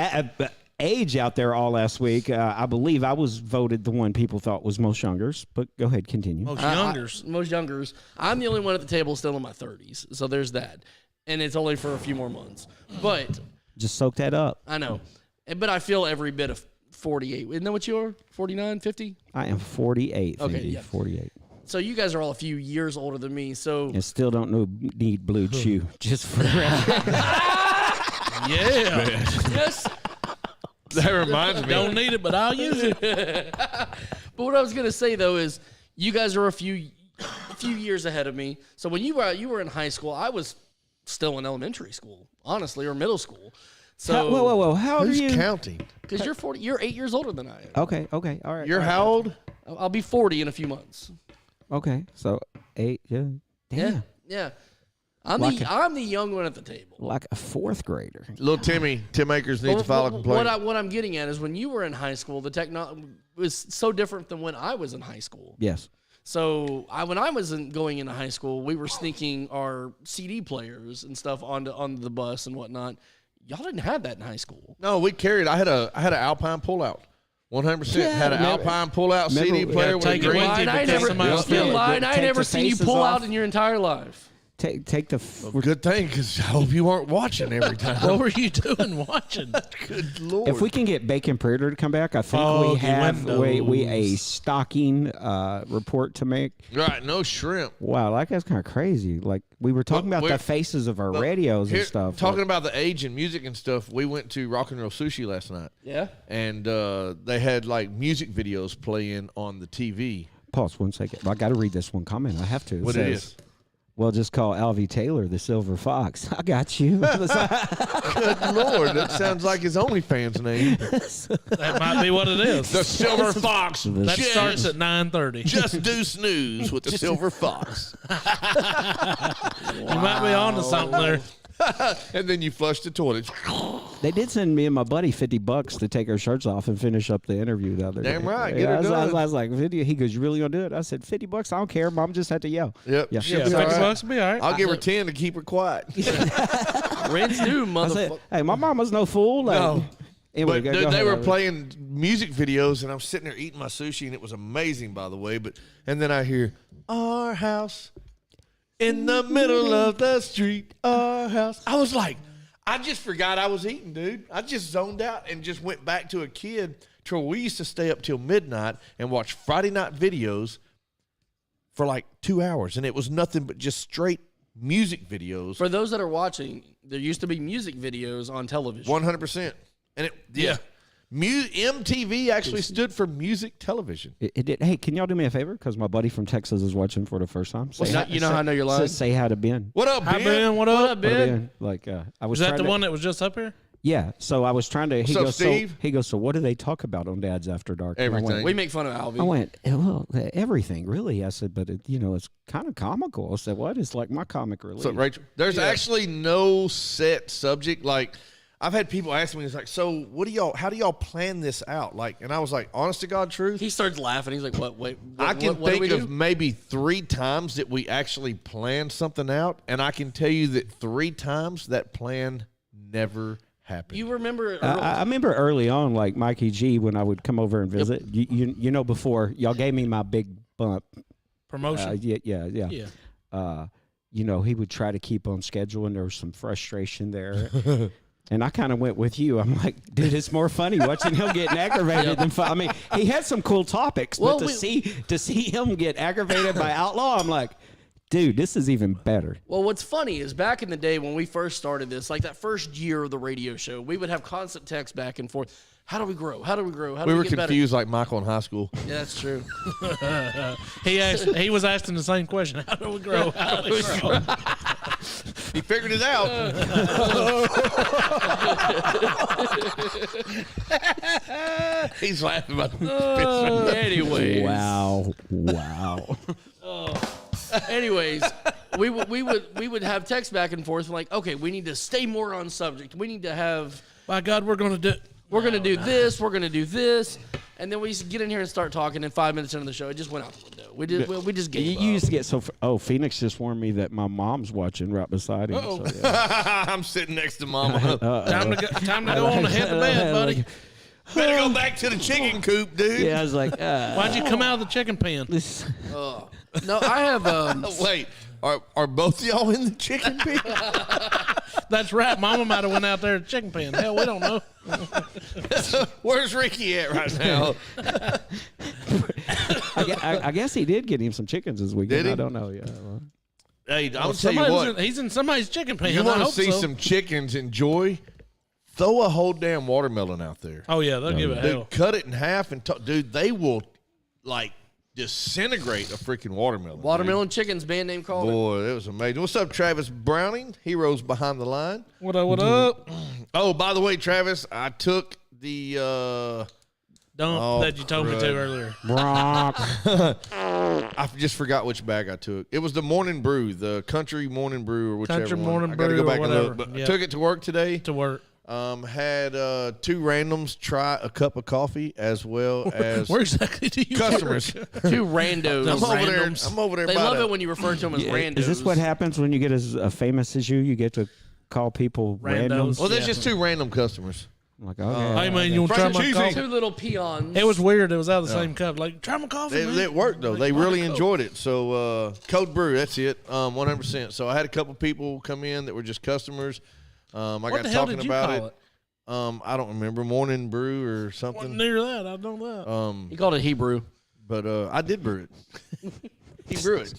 age out there all last week, I believe I was voted the one people thought was most youngers. But go ahead, continue. Most youngers. Most youngers. I'm the only one at the table still in my 30s. So there's that. And it's only for a few more months. But Just soak that up. I know. But I feel every bit of 48. Isn't that what you are? 49, 50? I am 48. Okay, Cindy, yeah. 48. So you guys are all a few years older than me. So And still don't need Blue Chew. Just for the record. Yeah. yes. That reminds me. Don't need it, but I'll use it. But what I was gonna say though is you guys are a few years ahead of me. So when you were in high school, I was still in elementary school, honestly, or middle school. So Whoa. How old are Who's you? counting? because you're 8 years older than I am. Okay. All right. You're all right. how old? I'll be 40 in a few months. Okay. So 8, yeah. Damn. Yeah. I'm Like the young one at the table. Like a fourth grader. Little Tim Akers needs to file a complaint. What I'm getting at is when you were in high school, the technology was so different than when I was in high school. Yes. So when I was going into high school, we were sneaking our CD players and stuff onto the bus and whatnot. Y'all didn't have that in high school. No, we carried. I had an Alpine pullout. 100% had an Alpine pullout CD player with a take it green. with you I because never, somebody else you did it. lying. I Take never the seen you faces pull off. out in your entire life. Take the. Good thing, because I hope you weren't watching every time. What were you doing watching? Good Lord. If we can get Bacon Predator to come back, I think we Foggy have we a windows. stocking report to make. Right, no shrimp. Wow, like that's kind of crazy. Like we were talking Well, about the we're- faces of our radios Here, and stuff. Talking like, about the age and music and stuff, we went to Rock and Roll Sushi last night. Yeah. And they had like music videos playing on the TV. pause 1 second. I got to read this one comment. I have to. What it is? Well, just call Alvy Taylor the Silver Fox. I got you. Good Lord, that sounds like his OnlyFans name. That might be what it is. The Silver Fox. That Just- starts at 9:30. Just do snooze with the Silver Fox. You might be on to something there. And then you flush the toilet. They did send me and my buddy $50 to take our shirts off and finish up the interview the other day. Damn right, Yeah, get her I was done. I was like, "50?" He goes, "You really gonna do it?" I said, $50. I don't care. Mom just had to yell. Yep. Yeah. She'll Yeah, be 50 all right. bucks will be all right. I'll give her 10 to keep her quiet. Rents due, I said, motherfucker. "Hey, my mama's no fool." Like, No. Anyway, But go dude, they ahead, were Alvy. playing music videos, and I'm sitting there eating my sushi, and it was amazing, by the way. And then I hear, "Our house in the middle of the street, our house." I was like, I just forgot I was eating, dude. I just zoned out and just went back to a kid to where we used to stay up till midnight and watch Friday night videos for like 2 hours, and it was nothing but just straight music videos. For those that are watching, there used to be music videos on television. 100%. And MTV actually stood for music television. It did. Hey, can y'all do me a favor? Because my buddy from Texas is watching for the first time. Say hi- You know how I know you're lying? Say hi to Ben. What up, Hi, Ben? Ben. What What up? up, Ben? Ben. Like I was Was that trying the to- one that was just up here? Yeah. So I was trying to. He What's up, goes. Steve? He goes. So what do they talk about on Dads After Dark? And I went, Everything. We make fun of Alvy. I went, well, everything, really. I said, but, it's kind of comical. I said, what? It's like my comic relief. So, Rachel, there's actually no set subject. Like, I've had people ask me, it's like, so how do y'all plan this out? Like, and I was like, honest to God truth, He starts laughing. He's like, "What? Wait, what, I can what do we think of do?" maybe 3 times that we actually planned something out, and I can tell you that 3 times that plan never happen. You remember? I remember early on, like Mikey G, when I would come over and visit. You know, before y'all gave me my big bump. Promotion. Yeah. You know, he would try to keep on schedule, and there was some frustration there. And I kind of went with you. I'm like, dude, it's more funny watching him getting aggravated than I mean, he had some cool topics, Well, but to see him get aggravated by Outlaw, I'm like, dude, this is even better. Well, what's funny is back in the day when we first started this, like that first year of the radio show, we would have constant texts back and forth. How do we grow? How do we grow? How do We we were get confused like Michael in high school. better? Yeah, that's true. He was asking the same question. How do we grow? How do we grow? He figured it out. He's laughing about the Anyways. Wow. Anyways, we would have text back and forth like, okay, we need to stay more on subject. We need to have By God, we're going to do. we're gonna do this, we're gonna do this, and then we used to get in here and start talking. And 5 minutes into the show, it just went out the window. We just You gave up. used to get so. Phoenix just warned me that my mom's watching right beside him. So, yeah. I'm sitting next to Mama. Time to go on to head to bed, buddy. Better go back to the chicken coop, dude. Yeah, I was like, Why'd you come out of the chicken pen? this. No, I have Wait, are both of y'all in the chicken pen? That's right. Mama might have went out there to the chicken pen. Hell, we don't know. Where's Ricky at right now? I guess he did get him some chickens this weekend. Did he? I don't know. Yeah. Well, Hey, I'll tell you what. He's in somebody's chicken pen. You I want to hope see so. some chickens enjoy? Throw a whole damn watermelon out there. Oh yeah, they'll give it Dude, hell. cut it in half and dude, they will like disintegrate a freaking watermelon. Watermelon Chicken's band name Dude. called it. Boy, that was amazing. What's up, Travis Browning? Heroes behind the line. What up? What up? Oh, by the way, Travis, I took the Dump that you told me to earlier. Brock. I just forgot which bag I took. It was the Morning Brew, the Country Morning Brew, or whichever Country one. Morning I got to Brew go or back and whatever. look. But I Yep. took it to work today. To work. Had two randoms try a cup of coffee as well as Where exactly do you customers. Two randos. I'm over there. They by love the- it when you refer to them as randos. Is this what happens when you get as famous as you? You get to call people Randos. randoms. Well, there's Yeah. just two random customers. I'm like, okay. Hey man, you want to try Fresh and my cheesy. coffee? Two little peons. It was weird. It was out of the same cup. Like, try my coffee, man. It worked though. Like, They why really the Coke? enjoyed it. So Code Brew, that's it. 100%. So I had a couple people come in that were just customers. I What got the hell talking did you about call it. it? I don't remember, Morning Brew or Wasn't something. near that. I know that. He called it Hebrew. But I did brew it. He brew it.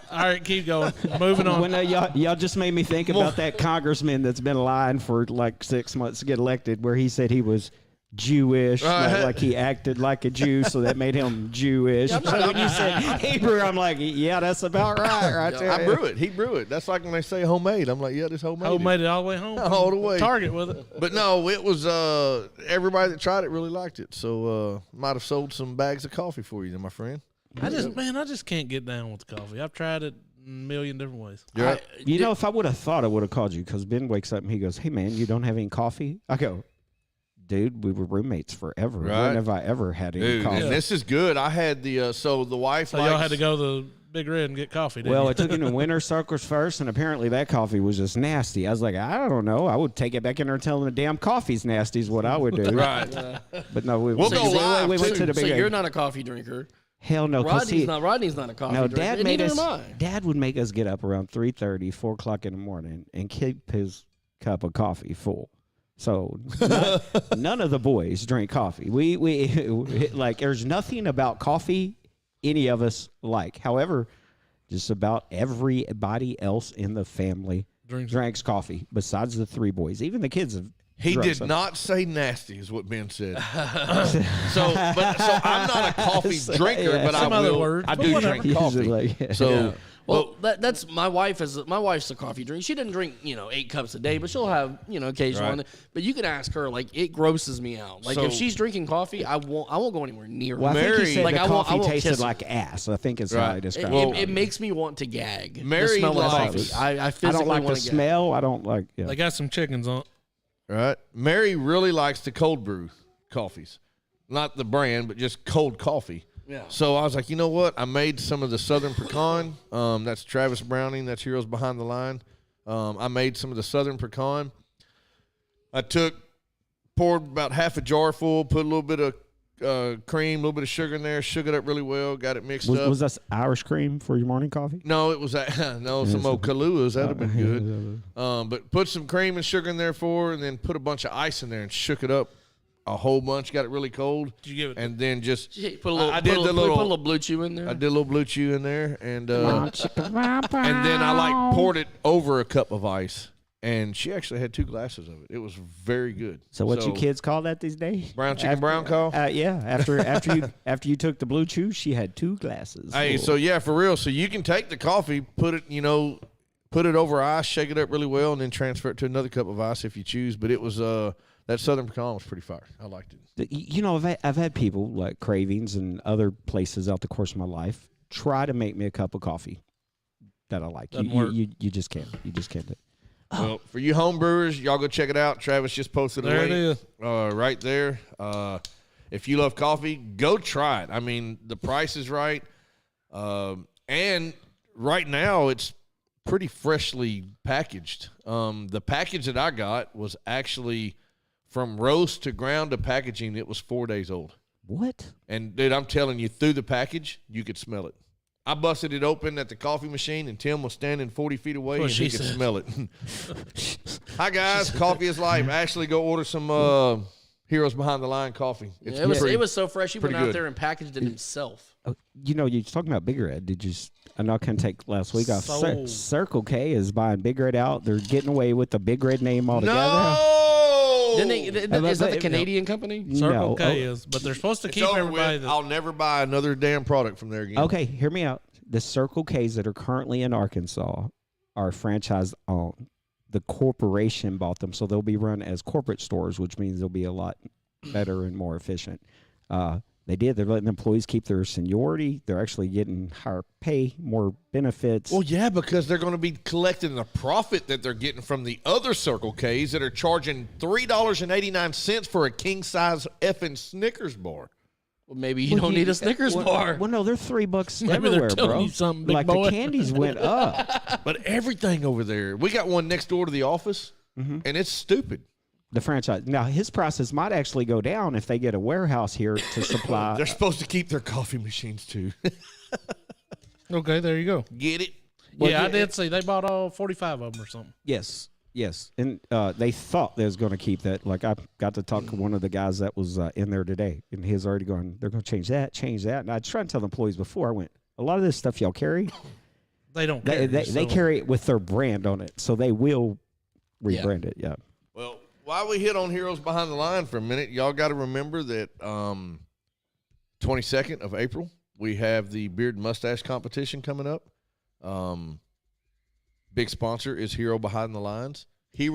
All right, keep going. Moving on. When y'all just made me think about that congressman that's been lying for like 6 months to get elected, where he said he was Jewish, like he acted like a Jew, so that made him Jewish. So when you said Hebrew, I'm like, yeah, that's about right there. I brew it. He brew it. That's like when they say homemade. I'm like, yeah, this homemade. Oh, made it all the way home. All the way. Target with it. But no, it was everybody that tried it really liked it. So might have sold some bags of coffee for you, then, my friend. I just can't get down with the coffee. I've tried it a million different ways. Yeah. You know, if I would have thought, I would have called you, because Ben wakes up and he goes, "Hey man, you don't have any coffee?" I go, "Dude, we were roommates forever. Right. When have I ever had any Dude, coffee?" and this is good. I had the so the wife. So y'all had to go to the Big Red and get coffee, didn't Well, you? I took him to Winter Circles first, and apparently that coffee was just nasty. I was like, I don't know. I would take it back in there and tell them the damn coffee's nasty is what I would do. Right. But no, we We'll go live, we went too. to the So big. you're not a coffee drinker. Hell no. 'cause Rodney's not a coffee no, drinker. Dad and made neither us. am I. Dad would make us get up around 3:30, 4 o'clock in the morning, and keep his cup of coffee full. So none of the boys drink coffee. We like. There's nothing about coffee any of us like. However, just about everybody else in the family drinks coffee. Besides the three boys, even the kids have. He drunk did some. not say nasty, is what Ben said. so I'm not a coffee drinker, Yeah. but Some I other will. words, I but do whatever. drink coffee. Like, So Well, that's my wife. My wife's a coffee drinker. She doesn't drink 8 cups a day, but she'll have occasional. Right. One. But you can ask her. Like, it grosses me out. Like, So- if she's drinking coffee, I won't go anywhere near her. well, I think Mary- he said Like, the I won't- I coffee won't tasted kiss her. like ass. I think is how Right. I It, described Well- it. it makes me want to gag. Mary the smell of likes- coffee. I I physically don't like the want to gag. smell. I don't like. Yeah. They got some chickens on. right, Mary really likes the cold brew coffees, not the brand, but just cold coffee. Yeah. So I was like, you know what? I made some of the Southern Pecan. That's Travis Browning. That's Heroes Behind the Line. I made some of the Southern Pecan. I poured about half a jar full, put a little bit of cream, a little bit of sugar in there, shook it up really well, got it mixed up. Was that Irish cream for your morning coffee? No, it was some old Kahluas. That'd have been good. But put some cream and sugar in there and then put a bunch of ice in there and shook it up a whole bunch. Got it really cold. Did you give it? And then just Put a little, I did put the a little little blue chew in there. I did a little blue chew in there, and then I poured it over a cup of ice. And she actually had 2 glasses of it. It was very good. So what you kids call that these days? Brown chicken brown call? Yeah. After you took the blue chew, she had 2 glasses. Hey, so yeah, for real. So you can take the coffee, put it over ice, shake it up really well, and then transfer it to another cup of ice if you choose. But it was that Southern Pecan was pretty fire. I liked it. You know, I've had people like Cravings and other places out the course of my life try to make me a cup of coffee that I like. You just can't. You just can't do it. Well, for you home brewers, y'all go check it out. Travis just posted a There link. it is. Right there. If you love coffee, go try it. I mean, the price is right. And right now, it's pretty freshly packaged. The package that I got was actually from roast to ground to packaging. It was 4 days old. What? And, dude, I'm telling you, through the package, you could smell it. I busted it open at the coffee machine, and Tim was standing 40 feet away, and he could smell it. Hi, guys. Coffee is life. Ashley, go order some Heroes Behind the Line coffee. It was so fresh. He went out there and packaged it himself. Oh, you know, you're talking about Big Red. I know I couldn't take last week off. Sold. Circle K is buying Big Red out. They're getting away with the Big Red name altogether. No! Is that the Canadian company? Circle K No. is, but they're supposed to It's keep over everybody. with. I'll never buy another damn product from there again. Okay, hear me out. The Circle Ks that are currently in Arkansas are franchise owned. The corporation bought them, so they'll be run as corporate stores, which means they'll be a lot better and more efficient. They're letting employees keep their seniority. They're actually getting higher pay, more benefits. Well, yeah, because they're going to be collecting the profit that they're getting from the other Circle Ks that are charging $3.89 for a king-size effing Snickers bar. Well, maybe you don't need a Snickers bar. Well, no, they're $3 Maybe everywhere, they're telling bro. you something, big like boy. the candies went up. But everything over there. We got one next door to the office, and it's stupid. The franchise. Now, his prices might actually go down if they get a warehouse here to supply. They're supposed to keep their coffee machines, too. Okay, there you go. Get it? Yeah, I did see they bought all 45 of them or something. Yes. And they thought they was going to keep that. Like, I got to talk to one of the guys that was in there today, and he's already going, they're going to change that. And I tried to tell the employees before, I went, a lot of this stuff y'all carry, They don't care. they carry it with their brand on it, so they will rebrand it, yeah. Well, while we hit on Heroes Behind the Line for a minute, y'all got to remember that 22nd of April, we have the beard and mustache competition coming up. Big sponsor is Heroes Behind the Line. I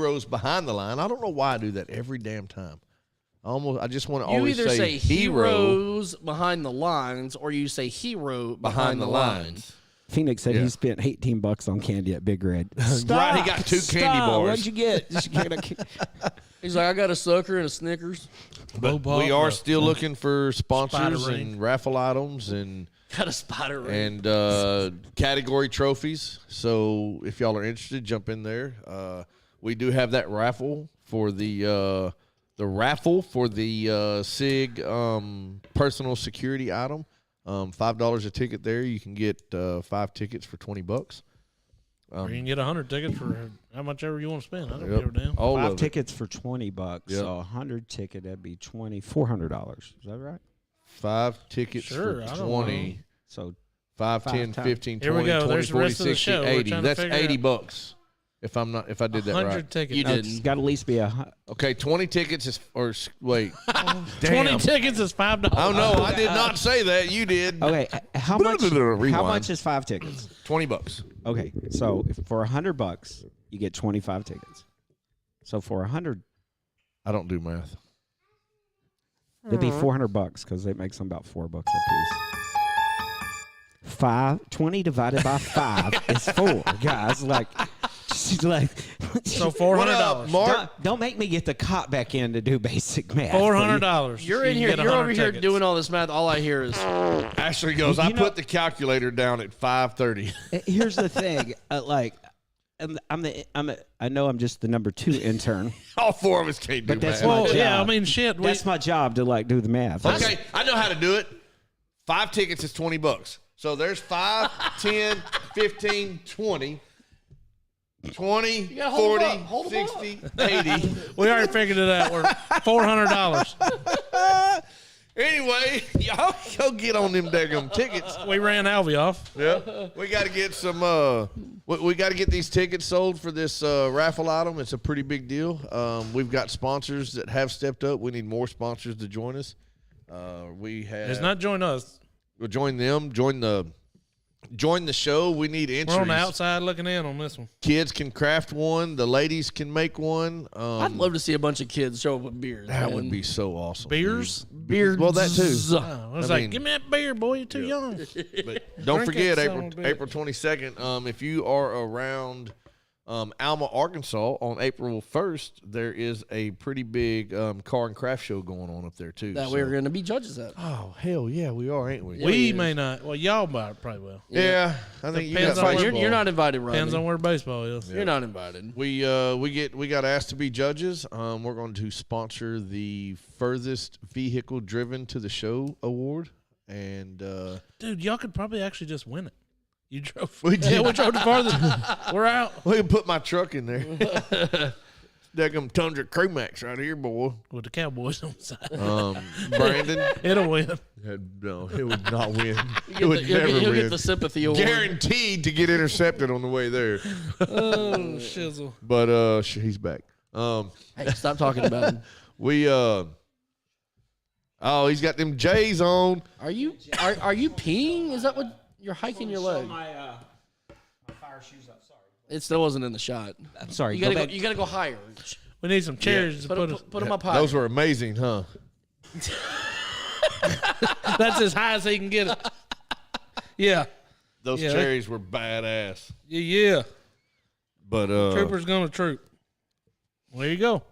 don't know why I do that every damn time. I just want to You always either say hero Heroes Behind the Lines or you say Hero Behind the Lines. Phoenix said he spent $18 on candy at Big Red. Stop, Right, he got 2 candy bars. What'd you get? He's like, I got a sucker and a Snickers. But we are still looking for sponsors and raffle items and Got a spider ring. and category trophies. So if y'all are interested, jump in there. We do have that raffle for the SIG personal security item. $5 a ticket there. You can get 5 tickets for $20. Or you can get 100 tickets for how much ever you want to spend. I don't Yep. give a damn. All 5 of tickets for $20. Yep. So 100 ticket, that'd be $400. Is that right? it. 5 tickets Sure, I for don't 20. So 5, Five 10, times. 15, Here we 20, go. 20, There's the 40, rest of the 60, show. We're 80. trying to That's figure $80. If I did that 100 right. tickets. You no, didn't. it's got to at least be Okay, 20 tickets is wait. 20 tickets is $5. Oh no, I did not say that. You did. Okay, how much? How Rewind. much is 5 tickets? $20. Okay, so for $100, you get 25 tickets. So for 100, I don't do math. it'd be $400 because it makes them about $4 a piece. 20 divided by 5 is 4, guys. Like, So What up, $400. Mark? don't make me get the cop back in to do basic math. $400. You're in You here. can get You're 100 over here tickets. doing all this math. All I hear is Ashley goes, I You know- put the calculator down at 5:30. Here's the thing, I know I'm just the number 2 intern, All 4 of us can't do but that's math. my Well, job. yeah, I mean, shit. That's my job to like do the math. Okay, I know how to do it. 5 tickets is $20. So there's 5, 10, 15, 20. 20, gotta hold 'em 40, up. Hold 'em up. 60, 80. We already figured it out. We're $400. Anyway, y'all go get on them daggum tickets. We ran Alvy off. Yeah, we got to get some. We got to get these tickets sold for this raffle item. It's a pretty big deal. We've got sponsors that have stepped up. We need more sponsors to join us. We have. It's not join us. We'll join them. Join the show. We need entries. We're on the outside looking in on this one. Kids can craft one. The ladies can make one. I'd love to see a bunch of kids show up with beers. That man. would be so awesome. Beers? beers. Well, that too. Oh, I was I like, mean- give me that beer, boy. You're too young. But don't Drink forget that son of a bitch. April 22nd. If you are around Alma, Arkansas on April 1st, there is a pretty big car and craft show going on up there too. That so- we're going to be judges at. Oh hell yeah, we are, ain't we? We may not. Well, y'all might probably will. Yeah, I think you Depends got on where- baseball. You're not invited, Rodney. Depends on where baseball is. You're not invited. We got asked to be judges. We're going to sponsor the furthest vehicle driven to the show award, and Dude, y'all could probably actually just win it. You drove. We did. Yeah, we drove the farthest. We're out we can put my truck in there. Daggum Tundra Crew Max right here, boy. with the Cowboys on the side. Brandon, It'll win. no, it would not win. It would never He'll win. get the sympathy award. Guaranteed to get intercepted on the way there. Oh, shizzle. But he's back. Hey, stop talking about him. We oh, he's got them J's on. Are you peeing? Is that what you're hiking your leg? My fire shoes up. Sorry. It still wasn't in the shot. I'm sorry. You gotta go go. back. You gotta go higher. We need some chairs to Put him up high. Those were amazing, huh? That's as high as he can get it. Yeah. Those Yeah. cherries were badass. Yeah. But Trooper's gonna troop. There you go.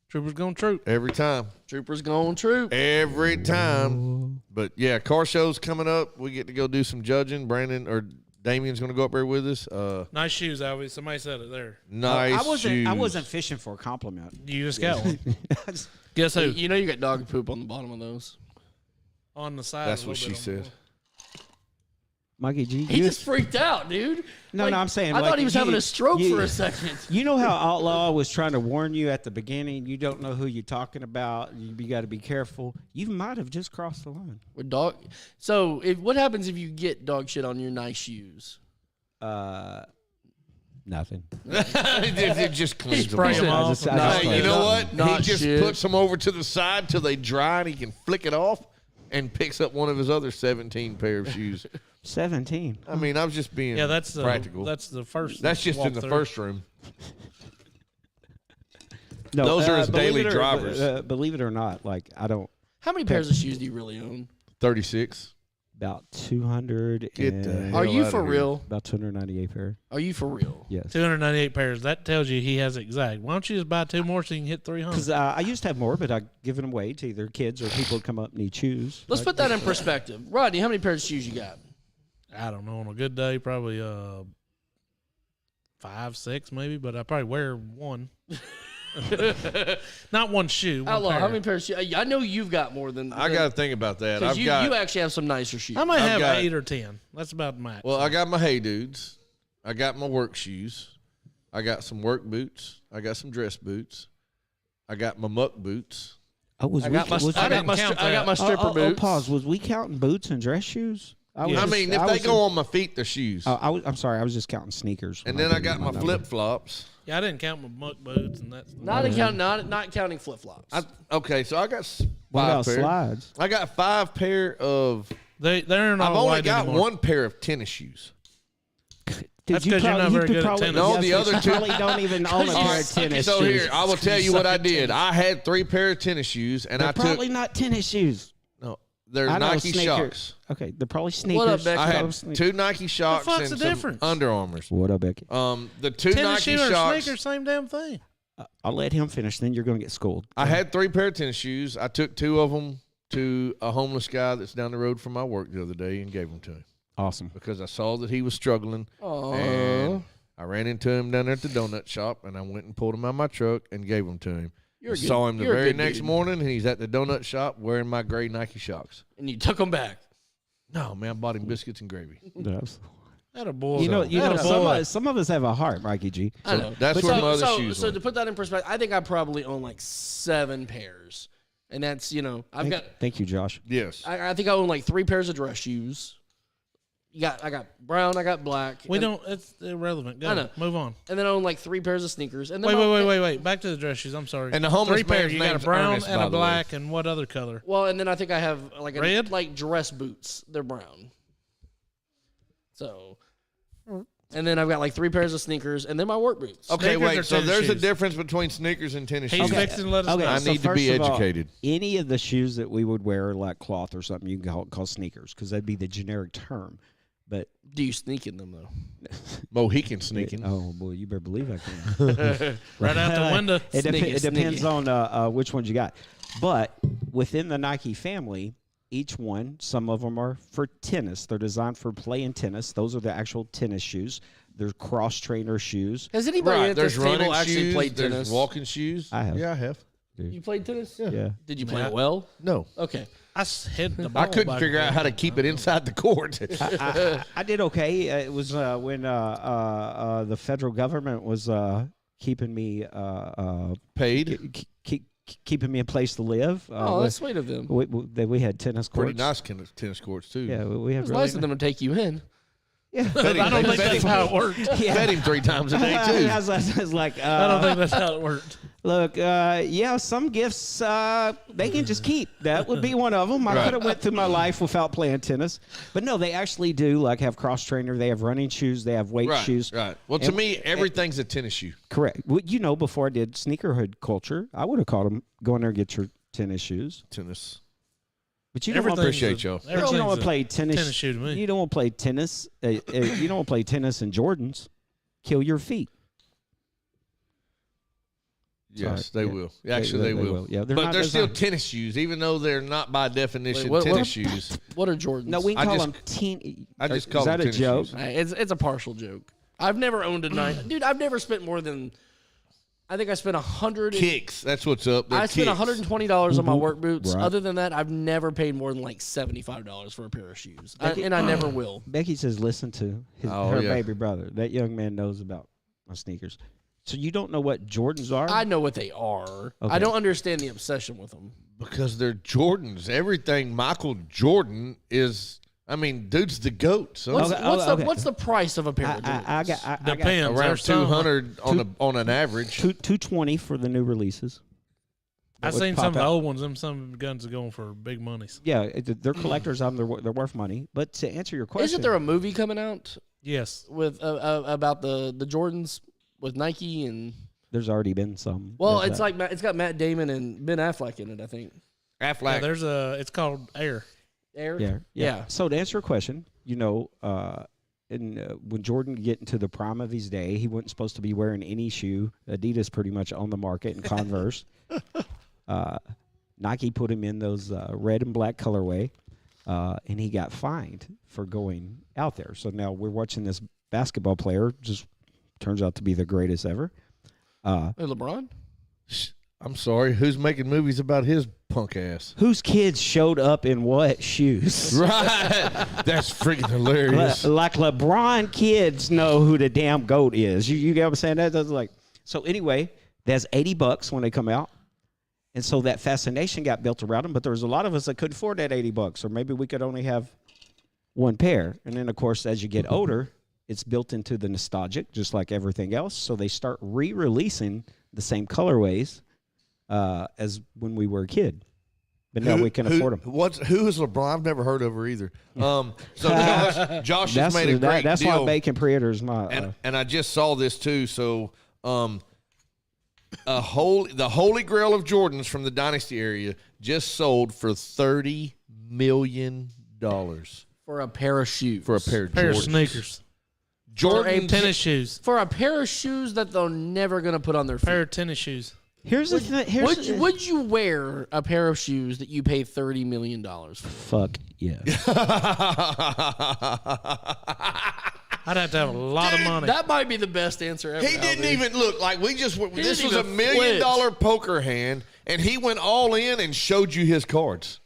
Trooper's gonna troop. every time. Troopers going troop. Every time. But yeah, car show's coming up. We get to go do some judging. Brandon or Damien's gonna go up there with us. Nice shoes, Alvy. Somebody said it there. Nice I shoes. wasn't fishing for a compliment. You just got one. Guess who? You know you got dog poop on the bottom of those. On the side. That's a what little she bit on the said. Mikey G. He you- just freaked out, dude. No, I'm saying, I like, thought he was having a stroke for a second. You know how Outlaw was trying to warn you at the beginning? You don't know who you're talking about. You got to be careful. You might have just crossed the line. With dog. So, what happens if you get dog shit on your nice shoes? Nothing. It just cleans them Spray off. them I off. just- I and- just- Hey, you know what? Not he just shit. puts them over to the side till they dry and he can flick it off and picks up one of his other 17 pair of shoes. 17. I mean, I was just being Yeah, that's practical. That's the first. That's just in the walkthrough. first room. No, Those are his believe daily it or- drivers. believe it or not, like I don't How many pairs of shoes do you really own? 36. about 200. Get the and hell Are you outta for here. real? about 298 pair. Are you for real? Yes. 298 pairs. That tells you he has exact. Why don't you just buy 2 more so you can hit 300? Because I used to have more, but I given them away to either kids or people who come up and need shoes. Let's put that in perspective. Rodney, how many pairs of shoes you got? I don't know. On a good day, probably 5, 6 maybe, but I probably wear one. Not one shoe. One Outlaw, pair. how many pairs of shoes? I know you've got more than. I got to think about that. Because I've you, got you actually have some nicer shoes. I might I've have got- 8 or 10. That's about the max. well, I got my Hey Dudes. I got my work shoes. I got some work boots. I got some dress boots. I got my muck boots. Oh, was I we, got my, was, I got my, count I got my that. stripper boots. pause. Was we counting boots and dress shoes? Yeah. I just- mean, if I they was go on my feet, they're shoes. I'm sorry. I was just counting sneakers. And when then I did got my number. flip flops. Yeah, I didn't count my muck boots and that's Not counting flip flops. Okay, so I got What 5 about pair. slides? I got 5 pair of. they're not I've only white got anymore. 1 pair of tennis shoes. That's 'cause you're not very good at tennis. No, the other you two- probably don't even own a pair of tennis So shoes. here, I will tell you what I did. I had 3 pair of tennis shoes, and They're I took probably not tennis shoes. no, they're I know Nike sneakers. Shocks. Okay, they're probably sneakers. What up, Becky? I had Sneakers. 2 Nike Shocks fuck's and the some difference? Under Armours. What up, Becky? The 2 Tennis Nike shoe or Shocks. sneakers, same damn thing. I'll let him finish. Then you're going to get schooled. I had 3 pair of tennis shoes. I took 2 of them to a homeless guy that's down the road from my work the other day and gave them to him Awesome. because I saw that he was struggling. Aw. And I ran into him down there at the donut shop, and I went and pulled him out of my truck and gave them to him. Saw him the very next morning, and he's at the donut shop wearing my gray Nike Shocks. And you took them back. No, man, I bought him biscuits and gravy. Yes. That a boy. You know, boy. some of us have a heart, Mikey G. I know. That's where my other shoes So went. to put that in perspective, I think I probably own like 7 pairs. And that's, Thank you, Josh. Yes. I think I own like 3 pairs of dress shoes. I got brown, I got black. It's irrelevant. Go. I know. Move on. And then I own like 3 pairs of sneakers. And then Wait. Back to the dress shoes. I'm sorry. And the homeless 3 pairs. man's You got a name's brown Ernest, and by a the way. black, and what other color? Well, and then I think I have like Red? like dress boots. They're brown. So, and then I've got like 3 pairs of sneakers, and then my work boots. Okay, Sneakers or wait. So tennis there's a shoes? difference between sneakers and tennis He's shoes. fixing to let us know. I need to be first of all, educated. any of the shoes that we would wear, like cloth or something, you can call sneakers because that'd be the generic term. But Do you sneak in them though? Mohican sneaking. oh boy, you better believe I can. Right out the window. It Sneaky. depends on which ones you got. But within the Nike family, each one, some of them are for tennis. They're designed for playing tennis. Those are the actual tennis shoes. They're cross trainer shoes. Has anybody Right. at There's this running table actually shoes. played There's tennis? walking shoes. I have. Yeah, I have. You played tennis? Yeah. Did you play it well? No. Okay. I hit the ball. I couldn't back figure out there. how to keep it inside the court. I did okay. It was when the federal government was keeping me Paid. keeping me a place to live. Oh, that's sweet of them. We had tennis courts. Pretty nice tennis courts, too. Yeah, we had It's really nice of them to take you in. Yeah. I don't think that's how it worked. Fed him 3 times a day, too. I was like, I don't think that's how it worked. look, yeah, some gifts they can just keep. That would be one of them. I Right. could have went through my life without playing tennis, but no, they actually do like have cross trainer. They have running shoes. They have weight Right, shoes. right. Well, to me, everything's a tennis shoe. Correct. Well, before I did sneakerhood culture, I would have called them go in there and get your tennis shoes. Tennis. But you don't want to Appreciate y'all. you don't want to play tennis. tennis shoe to me. You don't want to play tennis. You don't want to play tennis in Jordans. Kill your feet. Yes, Sorry. they Yeah. will. Actually, they will. Yeah, But they're still tennis shoes, even though they're not by definition Wait, what- tennis shoes. What are Jordans? No, we can I call just- them teen. I just is call that them a tennis joke? shoes. It's a partial joke. I've never owned a Nike. Dude, I've never spent more than. I think I spent Kicks. That's what's up. They're I spent kicks. $120 on my work boots. Right. Other than that, I've never paid more than like $75 for a pair of shoes, and I never will. Becky says, "Listen to Oh, her yeah. baby brother. That young man knows about my sneakers. So you don't know what Jordans are? I know what they are. Okay. I don't understand the obsession with them. Because they're Jordans. Everything Michael Jordan is. I mean, dude's the goat. So What's the price of a pair of Jordans? I got Depends. around There's some- 200 on an average. $220 for the new releases. I've would seen pop some of the out. old ones. Some guns are going for big monies. Yeah, they're collectors. They're worth money. But to answer your question, Isn't there a movie coming out Yes. with about the Jordans with Nike and? there's already been some. Well, There's it's that. like it's got Matt Damon and Ben Affleck in it. I think. Yeah, Affleck. there's it's called Air. Air. Yeah. So to answer your question, when Jordan get into the prime of his day, he wasn't supposed to be wearing any shoe. Adidas pretty much on the market and Converse. Nike put him in those red and black colorway, and he got fined for going out there. So now we're watching this basketball player just turns out to be the greatest ever. Hey, LeBron. I'm sorry. Who's making movies about his punk ass? Whose kids showed up in what shoes? Right. That's freaking hilarious. Like LeBron kids know who the damn GOAT is. You get what I'm saying? That's like so. Anyway, that's $80 when they come out, and so that fascination got built around them. But there was a lot of us that couldn't afford that $80, or maybe we could only have one pair. And then, of course, as you get older, it's built into the nostalgic, just like everything else. So they start re-releasing the same colorways as when we were a kid. But now we can afford them. Who is LeBron? I've never heard of her either. So Josh has made a great that's deal. why Bacon Predator is my. And I just saw this too. So the Holy Grail of Jordans from the Dynasty area just sold for $30 million For a pair of shoes. for a pair of Pair of Jordans. sneakers. Jordan Tennis shoes. For a pair of shoes that they're never gonna put on their feet. Pair of tennis shoes. Here's the thing. Would you wear a pair of shoes that you pay $30 million for? Fuck yeah. I'd have to have a lot of money. That might be the best answer ever. He didn't Albie. even look like we just. This was didn't $1 even million flinch. poker hand, and he went all in and showed you his cards.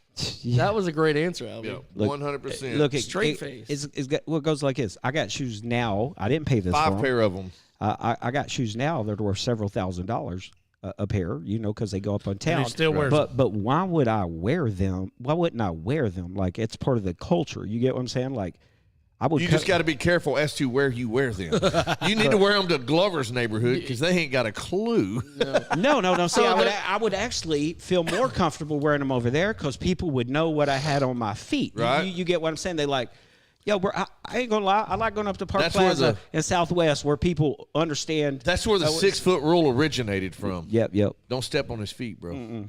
That was a great answer, Albie. 100%. Look, Straight face. Well, it goes like this. I got shoes now. I didn't pay this for 5 them. pair of them. I got shoes now that are worth several $1,000s a pair, because they go up on town. he still wears them. But why would I wear them? Why wouldn't I wear them? Like, it's part of the culture. You get what I'm saying? Like, I would. You just got to be careful as to where you wear them. You need to wear them to Glover's neighborhood because they ain't got a clue. No. See, I would actually feel more comfortable wearing them over there because people would know what I had on my feet. Right. You get what I'm saying? They like, yo, I ain't gonna lie. I like going up to Park That's where Plaza in Southwest where people understand. That's where the 6 foot rule originated from. Yep. Don't step on his feet, bro.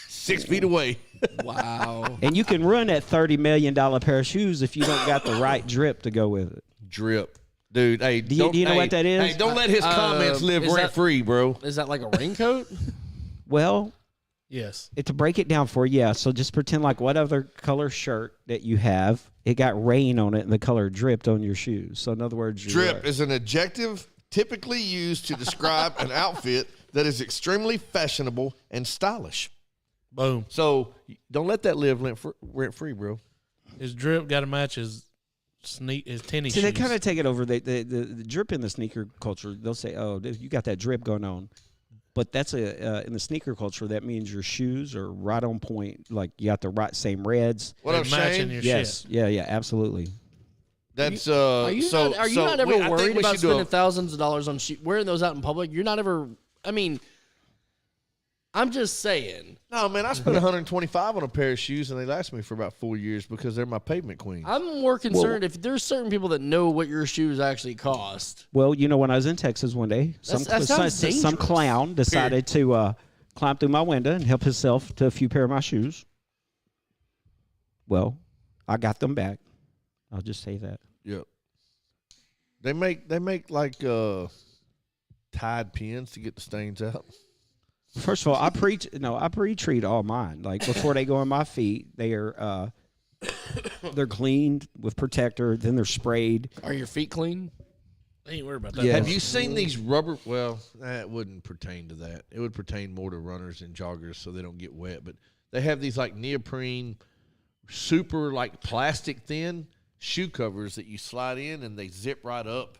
6 feet away. Wow. And you can run that $30 million pair of shoes if you don't got the right drip to go with it. Drip. Dude, hey, Do you know what that is? Hey, don't let his comments live is rent that- free, bro. Is that like a raincoat? Well, Yes. to break it down for you, yeah. So just pretend like what other color shirt that you have, it got rain on it and the color dripped on your shoes. So in other words, Drip is an adjective typically used to describe an outfit that is extremely fashionable and stylish. Boom. So don't let that live rent free, bro. His drip got to match his tennis See, shoes. they kind of take it over. The drip in the sneaker culture, they'll say, "Oh, you got that drip going on," but that's in the sneaker culture. That means your shoes are right on point. Like you got the right same reds. What up, They're matching Shane? your Yes, shit. yeah, absolutely. That's Are you so. not, are you so not ever I think worried we about should do spending thousands of dollars on wearing those out in public? You're not ever. I mean, I'm just saying. No, man, I spent $125 on a pair of shoes, and they last me for about 4 years because they're my pavement queens. I'm more concerned if there's certain people that know what your shoes actually cost. Well, when I was in Texas one day, some that sounds some dangerous. clown decided to climb through my window and help himself to a few pair of my shoes. Well, I got them back. I'll just say that. Yep. They make like Tide pens to get the stains out. First of all, I pre-treat all mine. Like before they go on my feet, they're cleaned with protector, then they're sprayed. Are your feet clean? I ain't worried about that. Yeah. Have you seen these rubber? Well, that wouldn't pertain to that. It would pertain more to runners and joggers so they don't get wet. But they have these like neoprene, super like plastic thin shoe covers that you slide in and they zip right up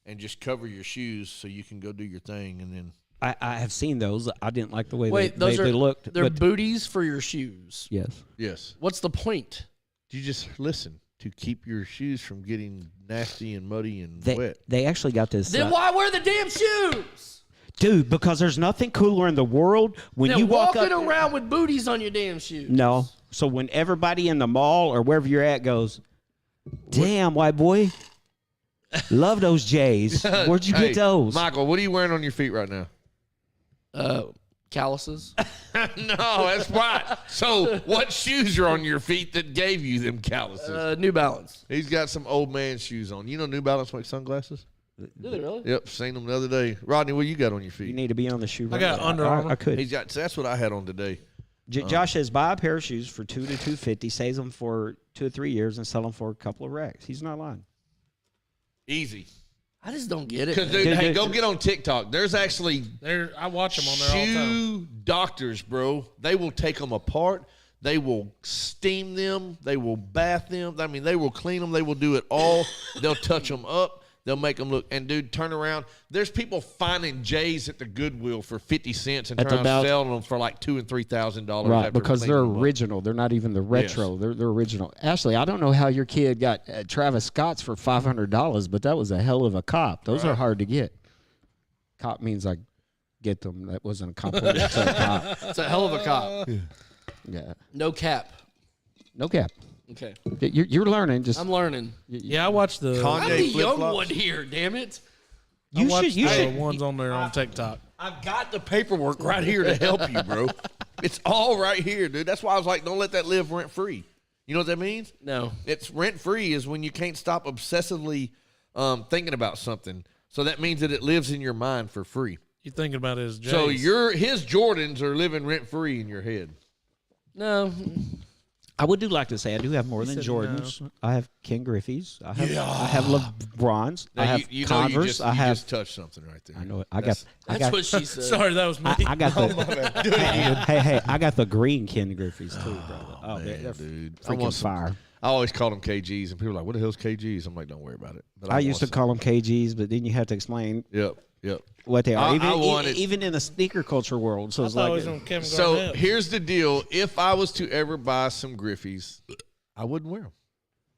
and just cover your shoes so you can go do your thing. And then I have seen those. I didn't like the way Wait, they looked. They're but booties for your shoes. yes. yes, What's the point? you just listen to keep your shoes from getting nasty and muddy and wet. They actually got this. Then why wear the damn shoes? Dude, because there's nothing cooler in the world when Then you walk walking up. around with booties on your damn shoes. No. So when everybody in the mall or wherever you're at goes, damn, white boy, love those J's. Where'd you Hey, get those? Michael, what are you wearing on your feet right now? Calluses. No, that's right. So, what shoes are on your feet that gave you them calluses? New Balance. He's got some old man shoes on. You know New Balance makes sunglasses? Do they really? Yep, seen them the other day. Rodney, what you got on your You feet? need to be on the shoe. I got right Under now. Armour. I could. He's got. That's what I had on today. Josh says buy a pair of shoes for $200 to $250, saves them for 2 or 3 years, and sell them for a couple of racks. He's not lying. Easy. I just don't get it. Because, man. dude, hey, go get on TikTok. There's actually I watch them on there all the time. shoe doctors, bro. They will take them apart. They will steam them. They will bath them. I mean, they will clean them. They will do it all. They'll touch them up. They'll make them look. And, dude, turn around. There's people finding J's at the Goodwill for 50 cents and At turning the around Bal- selling them for like $2,000 and $3,000. Right, after because cleaning they're them up. original. They're not even the retro. They're original. Ashley, I don't know how your kid got Travis Scott's for $500, but that was a hell of a cop. Those are hard to get. Cop means I get them. That wasn't a compliment to a cop. It's a hell of a cop. Yeah, No cap. no cap. Okay. You're learning. Just I'm learning. Yeah, I watch the. Kanye I'm the young flip-flops. one here, damn it. you watch should. You the should. ones on there on TikTok. I've got the paperwork right here to help you, bro. It's all right here, dude. That's why I was like, don't let that live rent free. You know what that means? No. It's rent free is when you can't stop obsessively thinking about something. So that means that it lives in your mind for free. You thinking about his J's. So his Jordans are living rent free in your head. No. I would do like to say I do have more than said Jordans. I have Ken Griffey's. I have LeBrons. Now, I have you know Converse. you I have. just touched something right there. I know it. That's what she said. Sorry, that was me. I got the. hey, I got the green Ken Griffey's too, brother. Oh, Man, they're dude. I freaking want some, fire. I always called them KGs, and people are like, "What the hell's KGs?" I'm like, "Don't worry about it." But I used to want call them KGs, but then you have to explain some. Yep. what they are. I wanted- Even in the sneaker culture world. So I it's thought it like was on Kevin So Garnett. here's the deal: if I was to ever buy some Griffeys, I wouldn't wear them.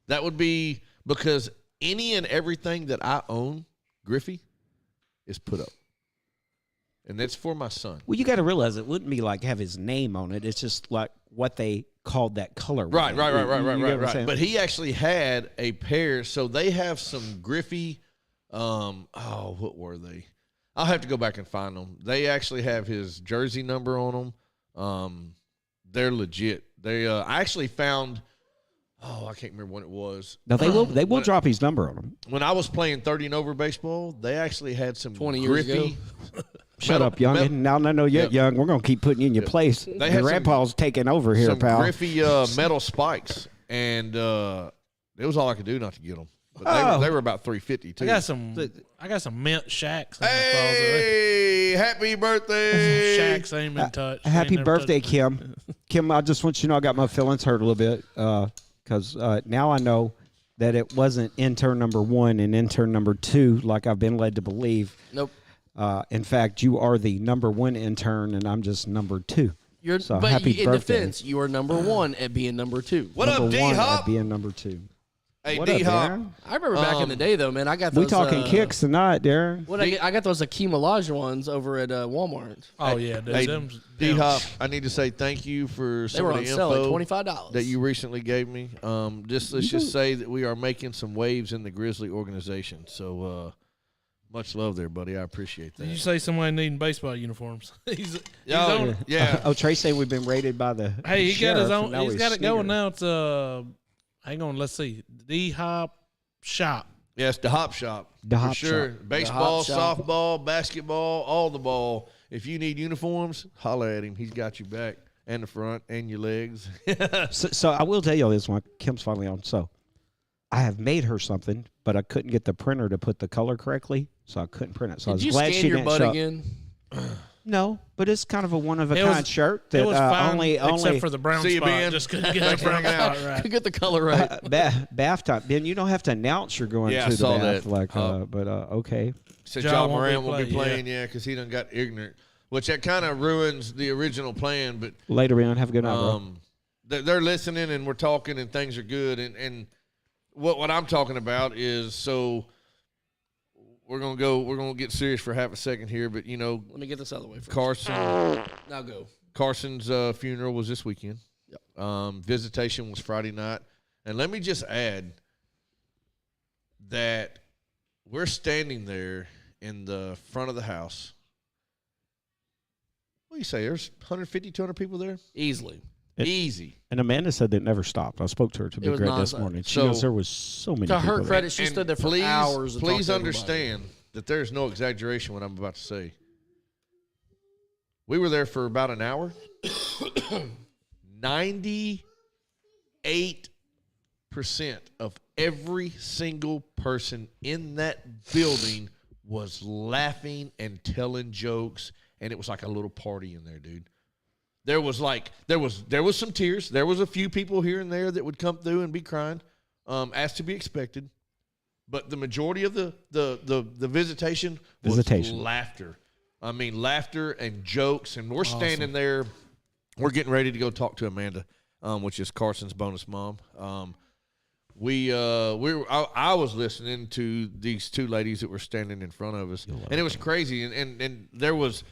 That would be because any and everything that I own, Griffey, is put up, and that's for my son. well, you got to realize it wouldn't be like have his name on it. It's just like what they called that color. Right. You get what I'm saying? But he actually had a pair, so they have some Griffey. What were they? I'll have to go back and find them. They actually have his jersey number on them. They're legit. They I actually found. Oh, I can't remember when it was. No, they will drop his number on them. When I was playing 30 and over baseball, they actually had some 20 years Griffey. Shut up, youngin. Now, no, you're Yep. young. We're gonna keep putting you in your place. They Your had some- grandpa's taking over here, Some pal. Griffey metal spikes, and it was all I could do not to get them. But they were about $350 too. I got some mint shacks in the closet. Hey, happy birthday! Shacks ain't been touched. Happy Ain't never birthday, touched Kim. Kim, I just want you to know I got my feelings hurt a little bit because now I know that it wasn't intern number 1 and intern number 2 like I've been led to believe. Nope. In fact, you are the number 1 intern and I'm just number 2. You're, So, but happy in birthday. defense, you are number 1 at being number 2. What number up, D 1 Hop? at being number 2. Hey, What up, D Hop. Darren? I remember back in the day, though, man. I got those. We talking kicks tonight, Darren. What I got those Akeem Olajuwon ones over at Walmart. Oh yeah, dude. Hey, them- D Hop, I need to say thank you for They some were of on the sale at info $25. that you recently gave me. Let's just say that we are making some waves in the Grizzly organization. So much love there, buddy. I appreciate that. Did you say somebody needing baseball uniforms? he's Oh, on. yeah. Oh, Trey said we've been rated by the Hey, he got his sheriff, own. and now He's got it going snigger. now. It's hang on. Let's see. D Hop Shop. Yes, the Hop Shop. The for Hop sure. Shop. Baseball, The Hop Shop. softball, basketball, all the ball. If you need uniforms, holler at him. He's got your back and the front and your legs. So I will tell you this one. Kim's finally on. So I have made her something, but I couldn't get the printer to put the color correctly, so I couldn't print it. So I Did was you glad scan she your didn't butt show up. again? No, but it's kind of a one of a It was- kind shirt that It was fine, only except for the brown See you, spot. Ben. Just couldn't get Thanks the for brown hanging out. spot right. To get the color right. bath time. Ben, you don't have to announce you're going Yeah, I to the saw bath. that. Like, okay. Said Ja John won't be Moran will be playing, playing, yeah, because he done got ignorant, which that kind of ruins the original plan. But Later, Ben. Have a good night, bro. they're listening and we're talking and things are good. And what I'm talking about is, so we're gonna get serious for half a second here. But you know, Let me get this out of the way first. Now go. Carson's funeral was this weekend. Yep. Visitation was Friday night. And let me just add that we're standing there in the front of the house. What do you say? There's 150, 200 people there? Easily. Easy. And Amanda said that never stopped. I spoke to her to be was great this nonstop. morning. She So- knows there was so many To people her there. credit, she And stood there for please, hours. And talked please to everybody. understand that there's no exaggeration what I'm about to say. We were there for about an hour. 98% of every single person in that building was laughing and telling jokes, and it was like a little party in there, dude. There was some tears. There was a few people here and there that would come through and be crying, as to be expected. But the majority of the visitation was laughter. I mean, laughter and jokes. And we're standing there. We're getting ready to go talk to Amanda, which is Carson's bonus mom. I was listening to these two ladies that were standing in front of us, and it was crazy. And there was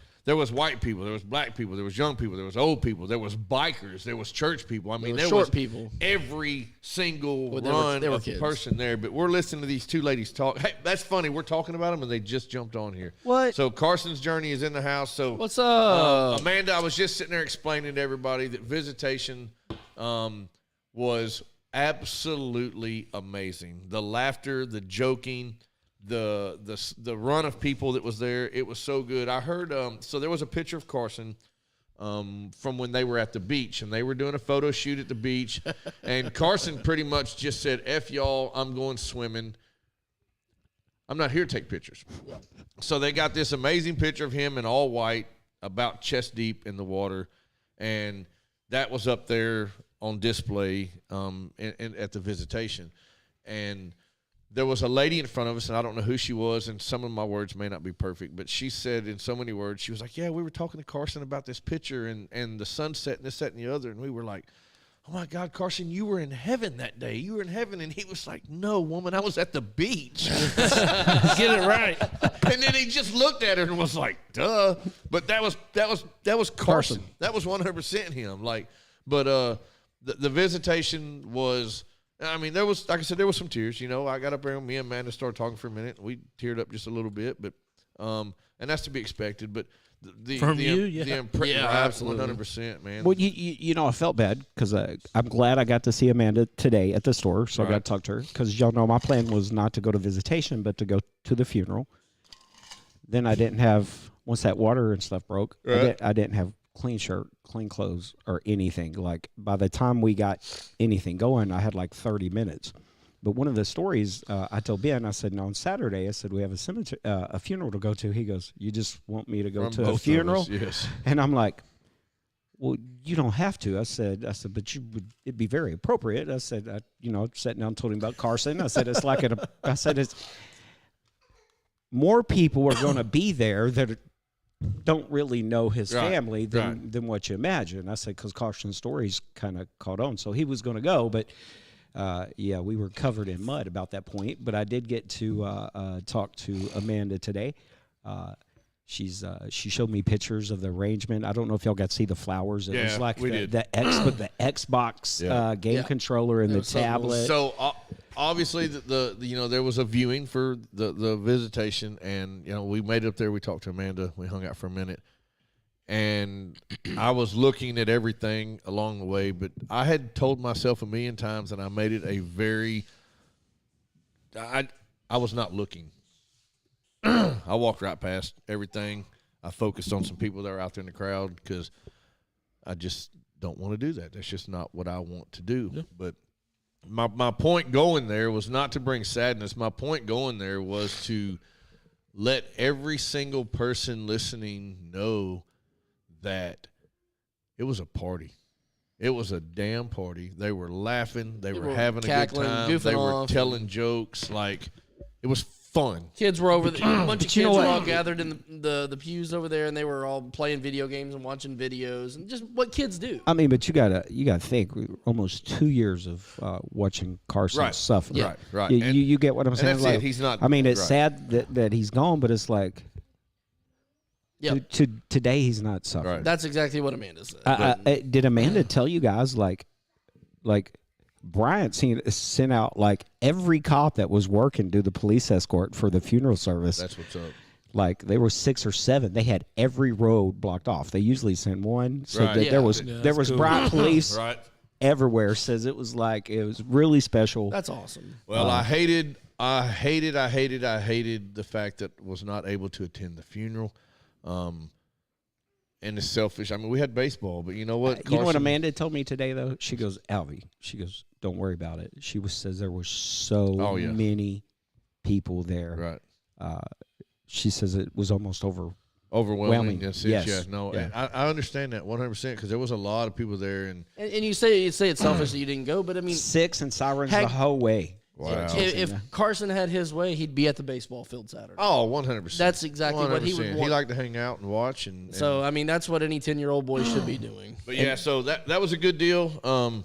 white people, there was black people, there was young people, there was old people, there was bikers, there was church people. I mean, there short was people. every single Well, they were of kids. person there. But we're listening to these two ladies talk. Hey, that's funny. We're talking about them, and they just jumped on here. What? So Carson's journey is in the house. So What's up? Amanda, I was just sitting there explaining to everybody that visitation was absolutely amazing. The laughter, the joking, the run of people that was there, it was so good. I heard so there was a picture of Carson from when they were at the beach, and they were doing a photo shoot at the beach, and Carson pretty much just said, "F y'all, I'm going swimming. I'm not here to take pictures." So they got this amazing picture of him in all white, about chest deep in the water, and that was up there on display at the visitation. And there was a lady in front of us, and I don't know who she was, and some of my words may not be perfect, but she said in so many words, she was like, "Yeah, we were talking to Carson about this picture and the sunset and this, that, and the other," and we were like, "Oh, my God, Carson, you were in heaven that day. You were in heaven." And he was like, "No, woman, I was at the beach." Get it right. And then he just looked at her and was like, "Duh." But that was Carson. That was 100% him. Like, but the visitation was, I mean, there was, like I said, there was some tears. You know, I got up there and me and Amanda started talking for a minute. We teared up just a little bit, but and that's to be expected. But From you, yeah. Yeah, absolutely. 100%, man. Well, you know, I felt bad because I'm glad I got to see Amanda today at the store, so I got to talk to her. Because y'all know my plan was not to go to visitation, but to go to the funeral. Then I didn't have, once that water and stuff broke, I didn't have clean shirt, clean clothes, or anything. Like, by the time we got anything going, I had like 30 minutes. But one of the stories I told Ben, I said, "No, on Saturday," I said, "we have a funeral to go to." He goes, "You just want me to go to a funeral?" Yes. And I'm like, "Well, you don't have to." I said, "But it'd be very appropriate." I said, sat down and told him about Carson. I said, it's more people are going to be there that don't really know his family than what you imagine. I said, because Carson's stories kind of caught on. So he was going to go, but we were covered in mud about that point. But I did get to talk to Amanda today. She showed me pictures of the arrangement. I don't know if y'all got to see the flowers. It was like the Xbox game controller and the tablet. So obviously, there was a viewing for the visitation, and we made it up there. We talked to Amanda. We hung out for a minute, and I was looking at everything along the way. But I had told myself a million times, and I made it a very. I was not looking. I walked right past everything. I focused on some people that were out there in the crowd because I just don't want to do that. That's just not what I want to do. Yeah. But my point going there was not to bring sadness. My point going there was to let every single person listening know that it was a party. It was a damn party. They were laughing. They were having a good time. They were telling jokes. Like, it was fun. Kids were over there. A bunch of kids were all gathered in the pews over there, and they were all playing video games and watching videos and just what kids do. I mean, but you gotta think. Almost 2 years of watching Carson suffer. Yeah. Right. You get what I'm saying? That's like, it. He's not. I mean, it's sad that he's gone, but it's like, today he's not suffering. Right. That's exactly what Amanda said. Did Amanda tell you guys like? Bryant sent out like every cop that was working do the police escort for the funeral service. That's what's up. Like, they were 6 or 7. They had every road blocked off. They usually sent one. So there was cool. Bryant police everywhere. Says it was really special. That's awesome. Well, I hated the fact that was not able to attend the funeral. And it's selfish. I mean, we had baseball, but you know what? You know what Amanda told me today, though? She goes, "Alvy," she goes, "don't worry about it." She says there were so many people there. Right. She says it was almost overwhelming. Yes. Yeah. No, yeah. I understand that 100% because there was a lot of people there. And you say it's selfish that you didn't go, but I mean, 6 and sirens the whole way. Wow. If Carson had his way, he'd be at the baseball field Saturday. Oh, 100%. That's exactly 100%. What he would want. He liked to hang out and watch. And so, I mean, that's what any 10-year-old boy should be doing. But, so that was a good deal.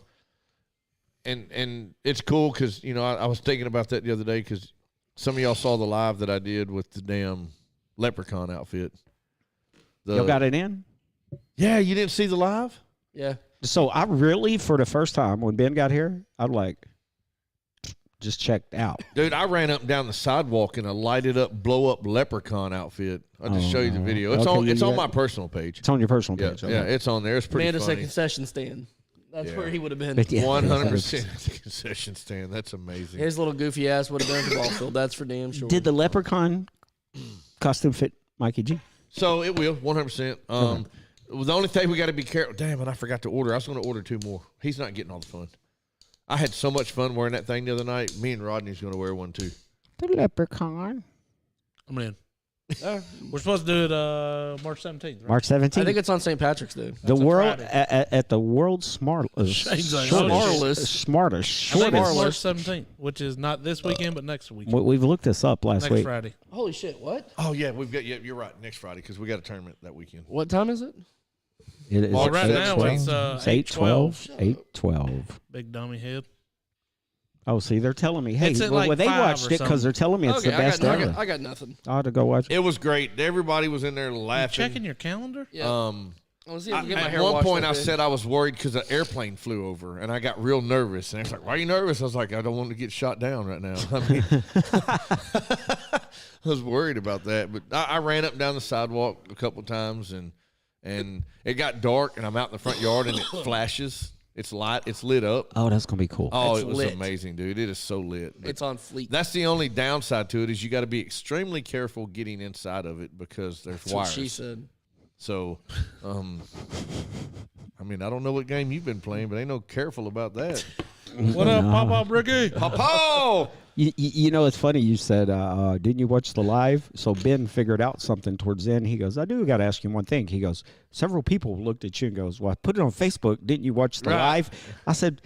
And it's cool because, I was thinking about that the other day because some of y'all saw the live that I did with the damn leprechaun outfit. Y'all got it in? Yeah, you didn't see the live? Yeah. So I really, for the first time, when Ben got here, I'm like, just checked out. Dude, I ran up and down the sidewalk in a lighted up, blow up leprechaun outfit. I'll just show you the video. It's on my personal page. It's on your personal page. Yeah, it's on there. It's pretty Amanda's funny. A concession stand. That's where he would have been. 100% at the concession stand. That's amazing. His little goofy ass would have been at the ball field. That's for damn sure. Did the leprechaun costume fit Mikey G? So it will, 100%. Well, the only thing we got to be careful. Damn it, I forgot to order. I was going to order 2 more. He's not getting all the fun. I had so much fun wearing that thing the other night. Me and Rodney's going to wear one too. The leprechaun. I'm in. We're supposed to do it March 17th, right? March 17th. I think it's on St. Patrick's Day. the a world Friday. at the world's smartest, Shane's like, smartest, I think shortest. it's March 17th, which is not this weekend, but next weekend. We've looked this up last Next week. Friday. Holy shit! What? Oh, yeah, we've got, you're right, next Friday because we got a tournament that weekend. What time is it? It is Well, right 8, now 12. it's, It's 8:12. 8:12. Big dummy head. Oh, see, they're telling me, hey, It's at well, like they 5 watched or it because something. they're telling me it's Okay, the best ever. I got nothing. I ought to go watch it. It was great. Everybody was in there You laughing. checking your calendar? Yeah. I want to see if I can get my At hair one washed point, I that day. said I was worried because an airplane flew over, and I got real nervous. And it's like, "Why are you nervous?" I was like, "I don't want to get shot down right now." I mean, I was worried about that, but I ran up and down the sidewalk a couple times, and it got dark, and I'm out in the front yard, and it flashes. It's light. It's lit up. Oh, that's gonna be cool. Oh, It's it was lit. amazing, dude. It is so lit. But It's on fleek. that's the only downside to it is you got to be extremely careful getting inside of it because there's That's what wires. she said. So, I mean, I don't know what game you've been playing, but ain't no careful about that. What up, Papa Bricky? Papa! You know, it's funny. You said, didn't you watch the live? So Ben figured out something towards the end. He goes, I do got to ask you one thing. He goes, several people looked at you and goes, well, I put it on Facebook. Didn't you watch the Right. live? I said,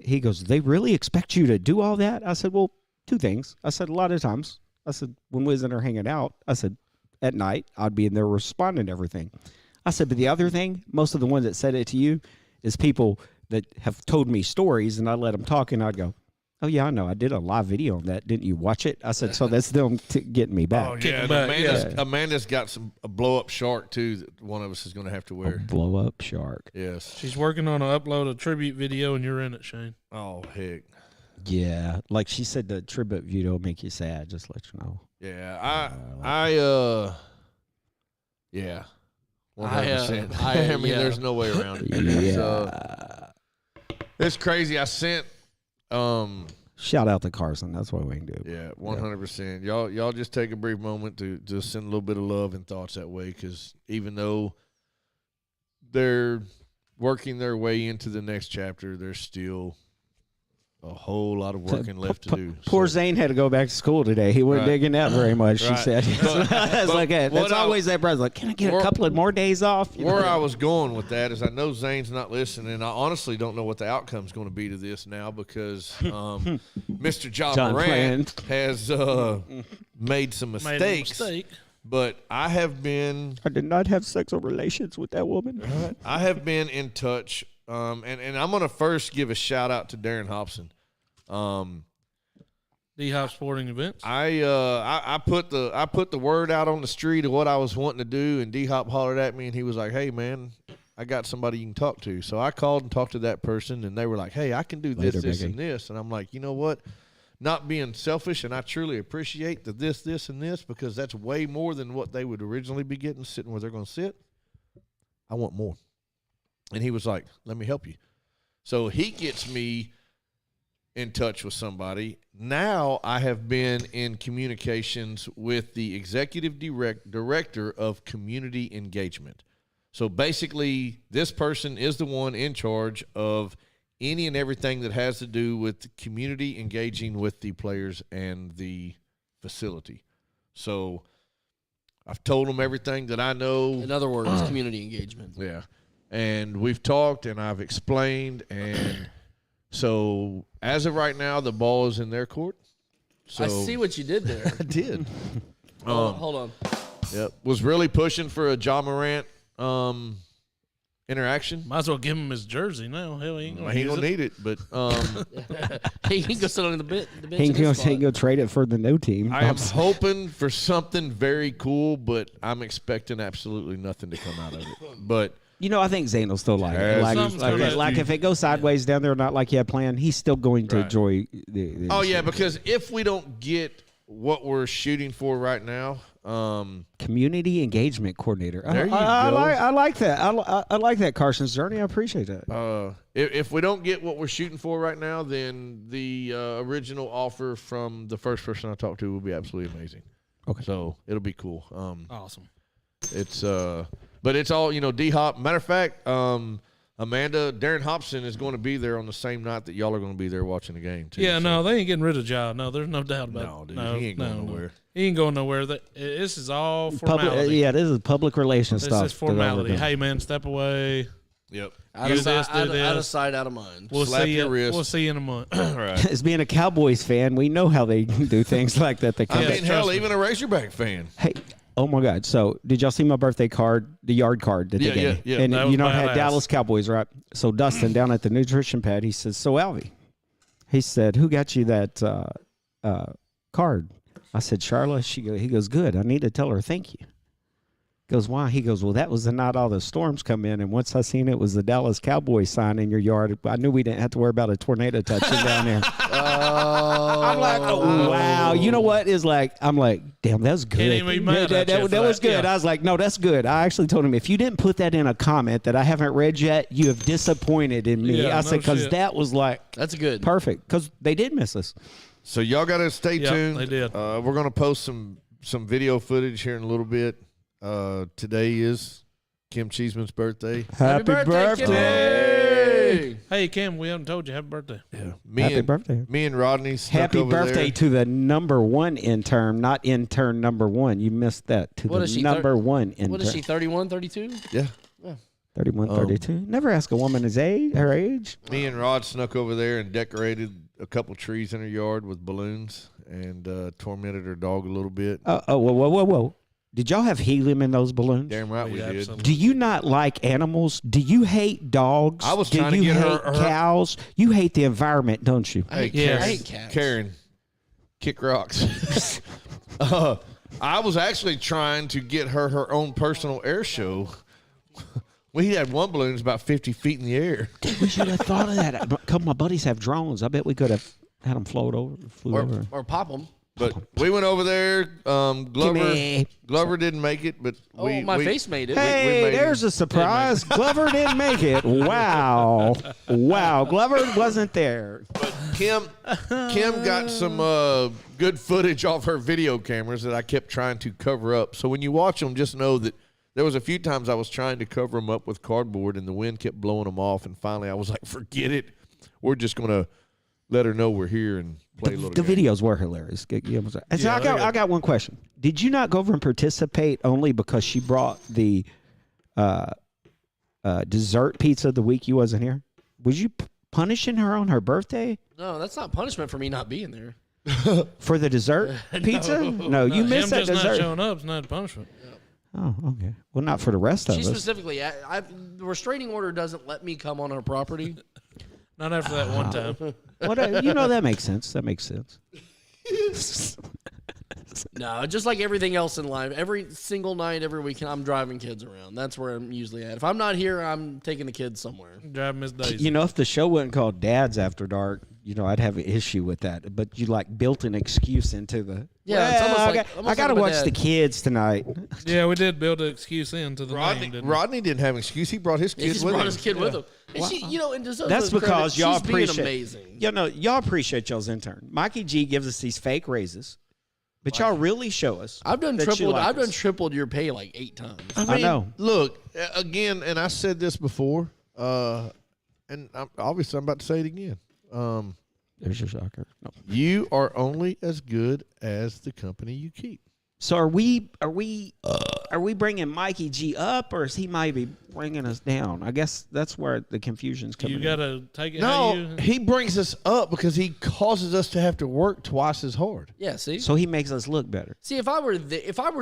he goes, they really expect you to do all that? I said, well, 2 things. I said, a lot of times. I said, when we was in there hanging out, I said, at night, I'd be in there responding to everything. I said, but the other thing, most of the ones that said it to you is people that have told me stories, and I let them talk, and I'd go, oh, yeah, I know. I did a live video on that. Didn't you watch it? I said, so that's them getting me back. Oh, Kick yeah. him and back, Amanda's got a blow up shark, too, that one of us is going to have to wear. Blow up shark. Yes. She's working on an upload a tribute video, and you're in it, Shane. Oh, heck. Yeah. Like she said, the tribute video will make you sad. Just let you know. Yeah. Yeah. 100%. I mean, yeah. there's no way around it. Yeah. It's crazy. I sent, Shout out to Carson. That's what we can do. yeah, 100%. Y'all just take a brief moment to just send a little bit of love and thoughts that way, because even though they're working their way into the next chapter, there's still a whole lot of working left to do. Poor So- Zane had to go back to school today. He wasn't Right. digging that very much, she Right. said. It's like that. what That's I- always that brother. Like, can I get a Where- couple of more days off? You Where know? I was going with that is I know Zane's not listening, and I honestly don't know what the outcome's going to be to this now because Mr. John Morant has made some Made a mistakes. mistake. But I have been I did not have sexual relations with that woman. I have been in touch, and I'm going to first give a shout out to Darren Hobson. D-Hop Sporting Events. I put the word out on the street of what I was wanting to do, and D-Hop hollered at me, and he was like, "Hey, man, I got somebody you can talk to." So I called and talked to that person, and they were like, "Hey, I can do this, Later, this, Mickey. and this." And I'm like, you know what? Not being selfish, and I truly appreciate the this, and this, because that's way more than what they would originally be getting sitting where they're going to sit. I want more. And he was like, "Let me help you." So he gets me in touch with somebody. Now I have been in communications with the executive director of community engagement. So basically, this person is the one in charge of any and everything that has to do with community engaging with the players and the facility. So I've told them everything that I know. In other words, community engagement. Yeah. And we've talked and I've explained. And so as of right now, the ball is in their court. So I see what you did there. I did. Hold on. Yep. Was really pushing for a Ja Morant interaction. Might as well give him his jersey now. Hell, he ain't gonna He ain't use gonna it. need it, but He can go sit on the bench. He can go trade it for the no team. I am hoping for something very cool, but I'm expecting absolutely nothing to come out of it. But You know, I think Zane will still like it. Yeah, Like, something's gonna like do. if it goes sideways down there, not like you had planned, he's still going to Right. enjoy the oh yeah, because if we don't get what we're shooting for right now, community engagement coordinator. There you I go. like that. I like that, Carson's journey. I appreciate that. if we don't get what we're shooting for right now, then the original offer from the first person I talked to will be absolutely amazing. Okay. So it'll be cool. Awesome. It's But it's all, D-Hop. Matter of fact, Darren Hobson is going to be there on the same night that y'all are going to be there watching the game, too. Yeah, So- no, they ain't getting rid of Ja. No, there's no doubt about No, it. dude, No, he ain't going nowhere. He ain't going nowhere. This is all Public, formality. yeah, this is public relations This stuff. is that they're formality. doing. Hey, man, step away. Yep. Out Do of, this, sight, do out, this. out of sight, out of mind. We'll Slap see your you. wrist. We'll see you in a month. Right. As being a Cowboys fan, we know how they do things like that. They I come mean, back. hell, trust me. even a Razorback fan. Hey, oh my God! So, did y'all see my birthday card, the yard card that Yeah, they gave me? yeah, yeah. And That was it had badass. Dallas Cowboys, right? So Dustin down at the nutrition pad, he says, "So Alvy," he said, "Who got you that card?" I said, "Charla." He goes, "Good. I need to tell her thank you." Goes, "Why?" He goes, "Well, that was the night all the storms come in, and once I seen it was the Dallas Cowboys sign in your yard, I knew we didn't have to worry about a tornado touching down there." I'm like, oh, wow. You know what? I'm like, damn, that's good. Can't even be mad at you for that was that. good. Yeah. I was like, no, that's good. I actually told him, if you didn't put that in a comment that I haven't read yet, you have disappointed in me. Yeah, I no said, because shit. that was like That's good. perfect, because they did miss us. So y'all got to stay Yep, tuned. they did. We're going to post some video footage here in a little bit. Today is Kim Cheeseman's birthday. Happy Kimmy! Hey, Kim, we haven't told you happy birthday. Happy birthday. Me and Rodney snuck Happy over birthday there. to the number one intern, not intern number one. You missed that. To What the is she, number one intern. What is she, 31, 32? Yeah. 31, 32. Never ask a woman her age. Me and Rod snuck over there and decorated a couple trees in her yard with balloons and tormented her dog a little bit. Whoa. Did y'all have helium in those balloons? Damn right we Yeah, did. absolutely. Do you not like animals? Do you hate dogs? I was Do trying to you get hate her- cows? You hate the environment, don't you? Hey, Yes. I hate cats. Karen, kick rocks. I was actually trying to get her own personal air show. We had one balloon that's about 50 feet in the air. We should have thought of that. A couple of my buddies have drones. I bet we could have had them flew over. Or pop them. But we went over there. Gimme. Glover didn't make it, but Oh, my face made it. Hey, made there's him. a surprise. Glover didn't make it. Wow. Glover wasn't there. Kim got some good footage off her video cameras that I kept trying to cover up. So when you watch them, just know that there was a few times I was trying to cover them up with cardboard, and the wind kept blowing them off. And finally, I was like, "Forget it. We're just gonna let her know we're here and play a little." The game. videos were hilarious. So Yeah, I got one question. Did you not go over and participate only because she brought the dessert pizza the week you wasn't here? Was you punishing her on her birthday No, that's not punishment for me not being there. for the dessert pizza? No, you Him missed that just not dessert. showing up is not a punishment. Oh, okay. Well, not for the rest of She us. specifically, the restraining order doesn't let me come on her property. Not after that one time. That makes sense. That makes sense. No, just like everything else in life, every single night, every weekend, I'm driving kids around. That's where I'm usually at. If I'm not here, I'm taking the kids somewhere. Driving Miss Daisy. You know, if the show wasn't called Dads After Dark, I'd have an issue with that. But you built an excuse into the. Yeah, it's almost I like- got, almost I got to like my watch dad. the kids tonight. Yeah, we did build an excuse into the Rodney, name, didn't we? Rodney didn't have an excuse. He brought his He kids just with brought him. his kid with him. And she, and deserves That's credit, because y'all she's being appreciate. amazing. Y'all appreciate y'all's intern. Mikey G gives us these fake raises, but y'all really show us. I've done that you tripled. like I've done us. tripled your pay like 8 times. I know. Look, again, and I said this before, and obviously I'm about to say it again. There's your shocker. No. You are only as good as the company you keep. So are we bringing Mikey G up, or is he maybe bringing us down? I guess that's where the confusion's coming. You got to take it No, how you... he brings us up because he causes us to have to work twice as hard. Yeah, see? So he makes us look better. See, if I were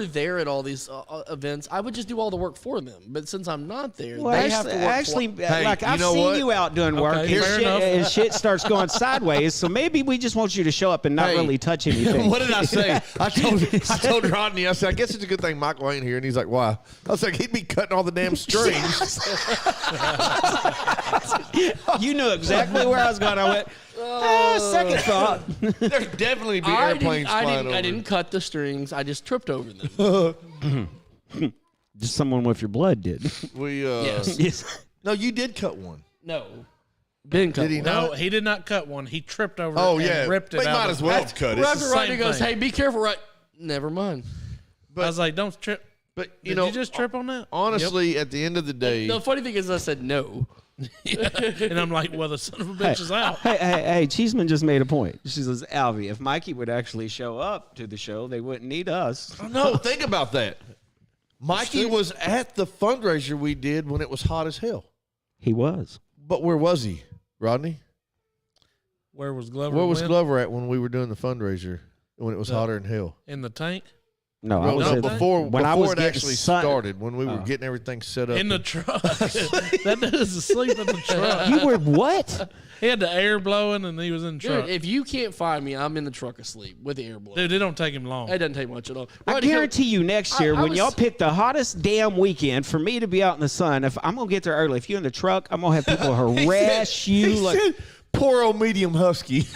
there at all these events, I would just do all the work for them. But since I'm not there, Well, they have to work. actually, Hey, like you I've know seen what? you out doing work, Okay, and, fair shit, enough. and shit starts going sideways. So maybe we just want you to show up and not Hey. really touch anything. What did I say? I told Rodney, I said, I guess it's a good thing Michael ain't here. And he's like, why? I was like, he'd be cutting all the damn strings. You knew exactly where I was going. I went, second thought. There's definitely be airplanes flying over. I didn't cut the strings. I just tripped over them. Just someone with your blood did. We, Yes. Yes. No, you did cut one. No. Ben cut Did he one. not? No, he did not cut one. He tripped over Oh, it yeah. and ripped it They out. might of as the- well have cut it. Right after the Rodney same goes, thing. hey, be careful, right? Never mind. I was like, don't trip. But Did you just trip on that? honestly, at the end of the day, The funny thing is, I said no. And I'm like, well, the son of a bitch is out. Hey, Cheeseman just made a point. She says, Alvy, if Mikey would actually show up to the show, they wouldn't need us. no, think about that. Mikey was at the fundraiser we did when it was hot as hell. He was. But where was he, Rodney? Where was Glover? Where was when? Glover at when we were doing the fundraiser when it was hotter than hell? In the tank? No, I No, was no, at- before when I was it getting actually sun- started, when we were getting everything set up. In the truck. That dude is asleep in the truck. You were what? He had the air blowing and he was in the truck. Dude, if you can't find me, I'm in the truck asleep with the air blowing. Dude, it don't take him long. It doesn't take much at all. I Rodney, guarantee you next year I when was- y'all pick the hottest damn weekend for me to be out in the sun, if I'm going to get there early, if you're in the truck, I'm going to have people harass you. He Like, said, poor old medium husky.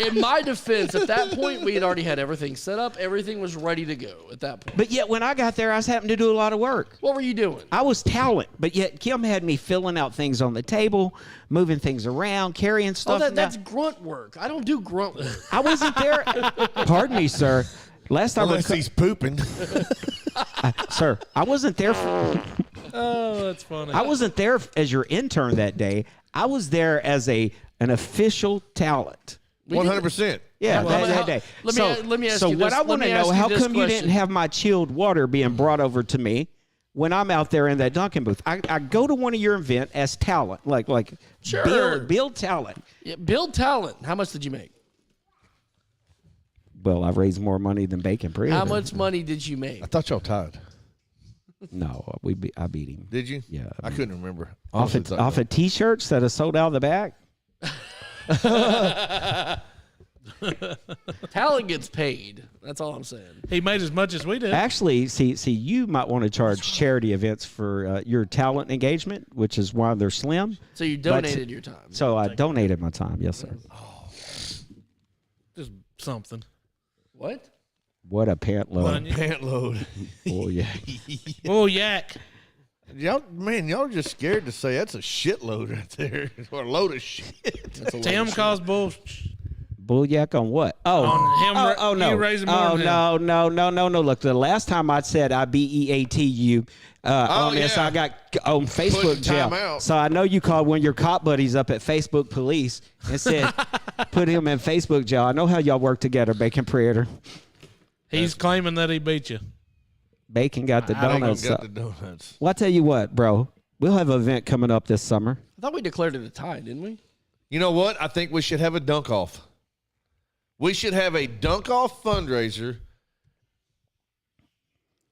in my defense, at that point, we had already had everything set up. Everything was ready to go at that point. but yet when I got there, I was having to do a lot of work. What were you doing? I was talent, but yet Kim had me filling out things on the table, moving things around, carrying Oh, stuff. that's grunt work. I don't do grunt work. I wasn't there. Pardon me, sir. Last time, Unless he's pooping. sir, I wasn't there. Oh, that's funny. I wasn't there as your intern that day. I was there as an official talent. 100%. Yeah, Well, that day. let me ask so you what this- I let want me to ask know, you how this come you didn't question. have my chilled water being brought over to me when I'm out there in that Dunkin' booth? I go to one of your event as talent, like Sure. build talent. Yeah, build talent. How much did you make? Well, I raised more money than Bacon Bread. How much money did you make? I thought y'all tied. No, I beat him. Did you? Yeah. I couldn't remember. Off of T-shirts that are sold out of the back. Talent gets paid. That's all I'm saying. He made as much as we did. Actually, see, you might want to charge charity events for your talent engagement, which is why they're slim. So you But- donated your time. So I donated my time. Yes, sir. Just something. What? What a pant load. Wasn't you? Pant load. Oh yeah. Oh, yak. Y'all are just scared to say that's a shitload right there. Or a load of shit. Tim calls bull. Bullyak on what? Oh, On him ra- oh no. you raising more oh than no. Look, the last time I said I BEAT you on this, yeah. I got on Facebook Putting jail. time out. So I know you called one of your cop buddies up at Facebook Police and said put him in Facebook jail. I know how y'all work together, Bacon Predator. He's claiming that he beat you. Bacon got the I ain't gonna donuts. get the donuts. Well, I tell you what, bro. We'll have an event coming up this summer. I thought we declared it a tie, didn't we? You know what? I think we should have a dunk off. We should have a dunk off fundraiser.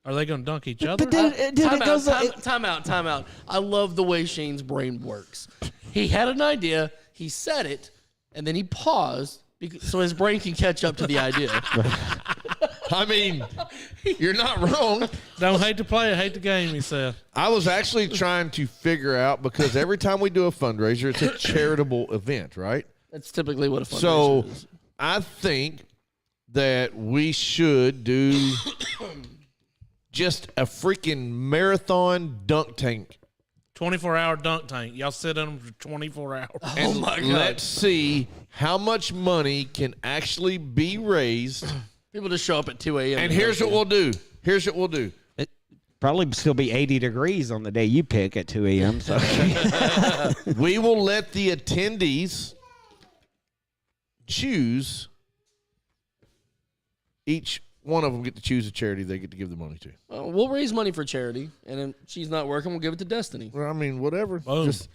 Are they going to dunk each other? But dude, it goes Time out. I love the way Shane's brain works. He had an idea, he said it, and then he paused so his brain can catch up to the idea. I mean, you're not wrong. Don't hate to play it, hate the game, he said. I was actually trying to figure out because every time we do a fundraiser, it's a charitable event, right? That's typically what a fundraiser So is. I think that we should do just a freaking marathon dunk tank. 24-hour dunk tank. Y'all sit in them for 24 hours. And my God. let's see how much money can actually be raised. People just show up at 2 a.m. And here's what we'll do. Here's what we'll do. probably still be 80 degrees on the day you pick at 2 a.m. So We will let the attendees choose. Each one of them get to choose a charity they get to give the money to. We'll raise money for charity, and if she's not working, we'll give it to Destiny. Well, I mean, whatever. Boom. Just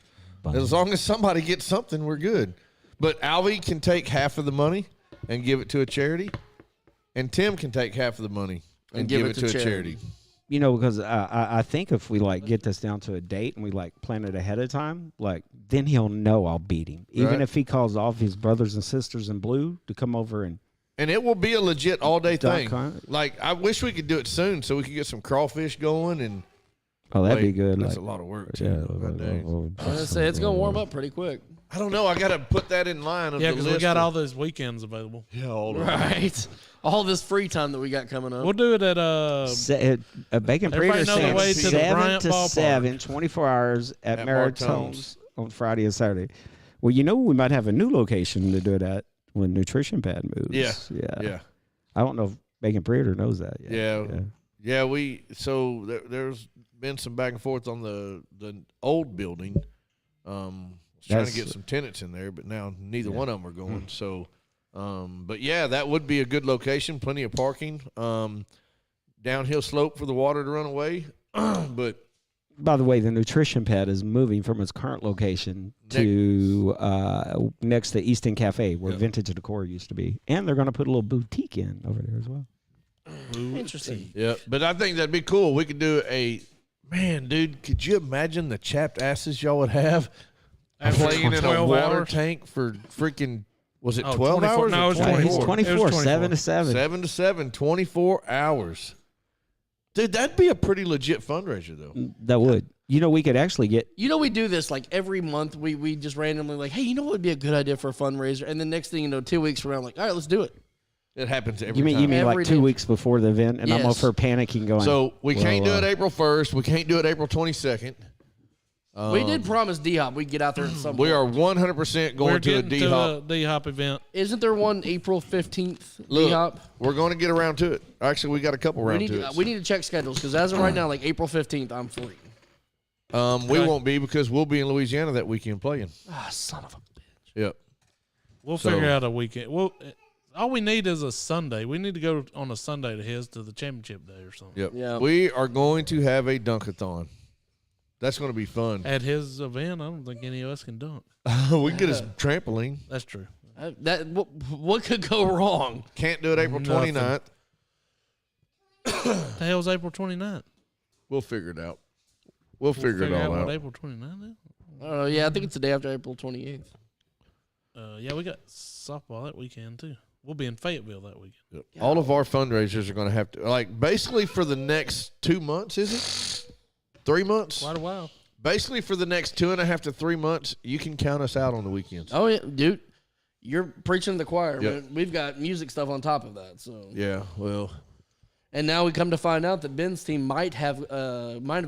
as long as somebody gets something, we're good. But Alvy can take half of the money and give it to a charity, and Tim can take half of the money and give it to a charity. you know, because I think if we like get this down to a date and we like plan it ahead of time, like then he'll know I'll beat him, even Right. if he calls off his brothers and sisters in blue to come over and. And it will be a legit all-day thing. Okay. Like, I wish we could do it soon so we could get some crawfish going. And Oh, that'd be wait, good. That's like, a lot of work, too. yeah, God dang. I was gonna say it's gonna warm up pretty quick. I don't know. I got to put that in line of Yeah, the because list. we got of- all those weekends available. Yeah, all of Right. All this free time that we got coming up. We'll do it at Bacon Everybody Predator know the saying way to the 7 Bryant to Ballpark. 7, 24 hours at At Maritone's Maritone's. on Friday and Saturday. Well, you know, we might have a new location to do it at when Nutrition Pad moves. Yeah. Yeah. Yeah. I don't know if Bacon Predator knows that. Yeah. There's been some back and forth on the old building. Trying to get some tenants in there, but now neither one of them are going. So, but yeah, that would be a good location. Plenty of parking. Downhill slope for the water to run away. But By the way, the nutrition pad is moving from its current location to next to Easton Cafe, where Vintage Decor used to be, and they're going to put a little boutique in over there as well. Interesting. yeah, but I think that'd be cool. We could do man, dude. Could you imagine the chapped asses y'all would have playing in a 12 water hours? tank for freaking? Was it Oh, 12 24 hours? no, or it was 24? He's 24, It was 7 to 7. 7 to 7, 24 hours. Dude, that'd be a pretty legit fundraiser, though. That would. You know, we could actually get. You know, we do this like every month. We just randomly like, hey, you know what would be a good idea for a fundraiser? And then next thing you know, 2 weeks from now, I'm like, all right, let's do it. It happens every You mean time. Every like day. 2 weeks before the event, and I'm Yes. over panicking, going. So we can't do well, it April 1st. We can't do it April 22nd. We did promise D-Hop we'd get out there at some We point. are 100% going We're to a getting D-Hop. to a D-Hop event. Isn't there one April 15th Look, D-Hop? we're going to get around to it. Actually, we got a couple We around need, to it. we need to check schedules because as of right now, like April 15th, I'm free. We won't be because we'll be in Louisiana that weekend playing. Ah, son of a bitch. Yep. We'll So- figure out a weekend. All we need is a Sunday. We need to go on a Sunday to his to the championship day or something. Yep. Yeah. We are going to have a dunkathon. That's going to be fun. At his event, I don't think any of us can dunk. We can get a trampoline. That's true. What could go wrong? Can't do it April Nothing. 29th. The hell's April 29th? We'll figure it out. We'll figure it all what out. April 29th is? Yeah, I think it's the day after April 28th. Yeah, we got softball that weekend too. We'll be in Fayetteville that weekend. Yep. All of our fundraisers are going to have to, like, basically for the next 2 months, is it? 3 months? Quite a while. Basically for the next 2.5 to 3 months, you can count us out on the weekends. Oh yeah, dude, you're preaching to the choir. Yep. Man. We've got music stuff on top of that. So Yeah, well, and now we come to find out that Ben's team might have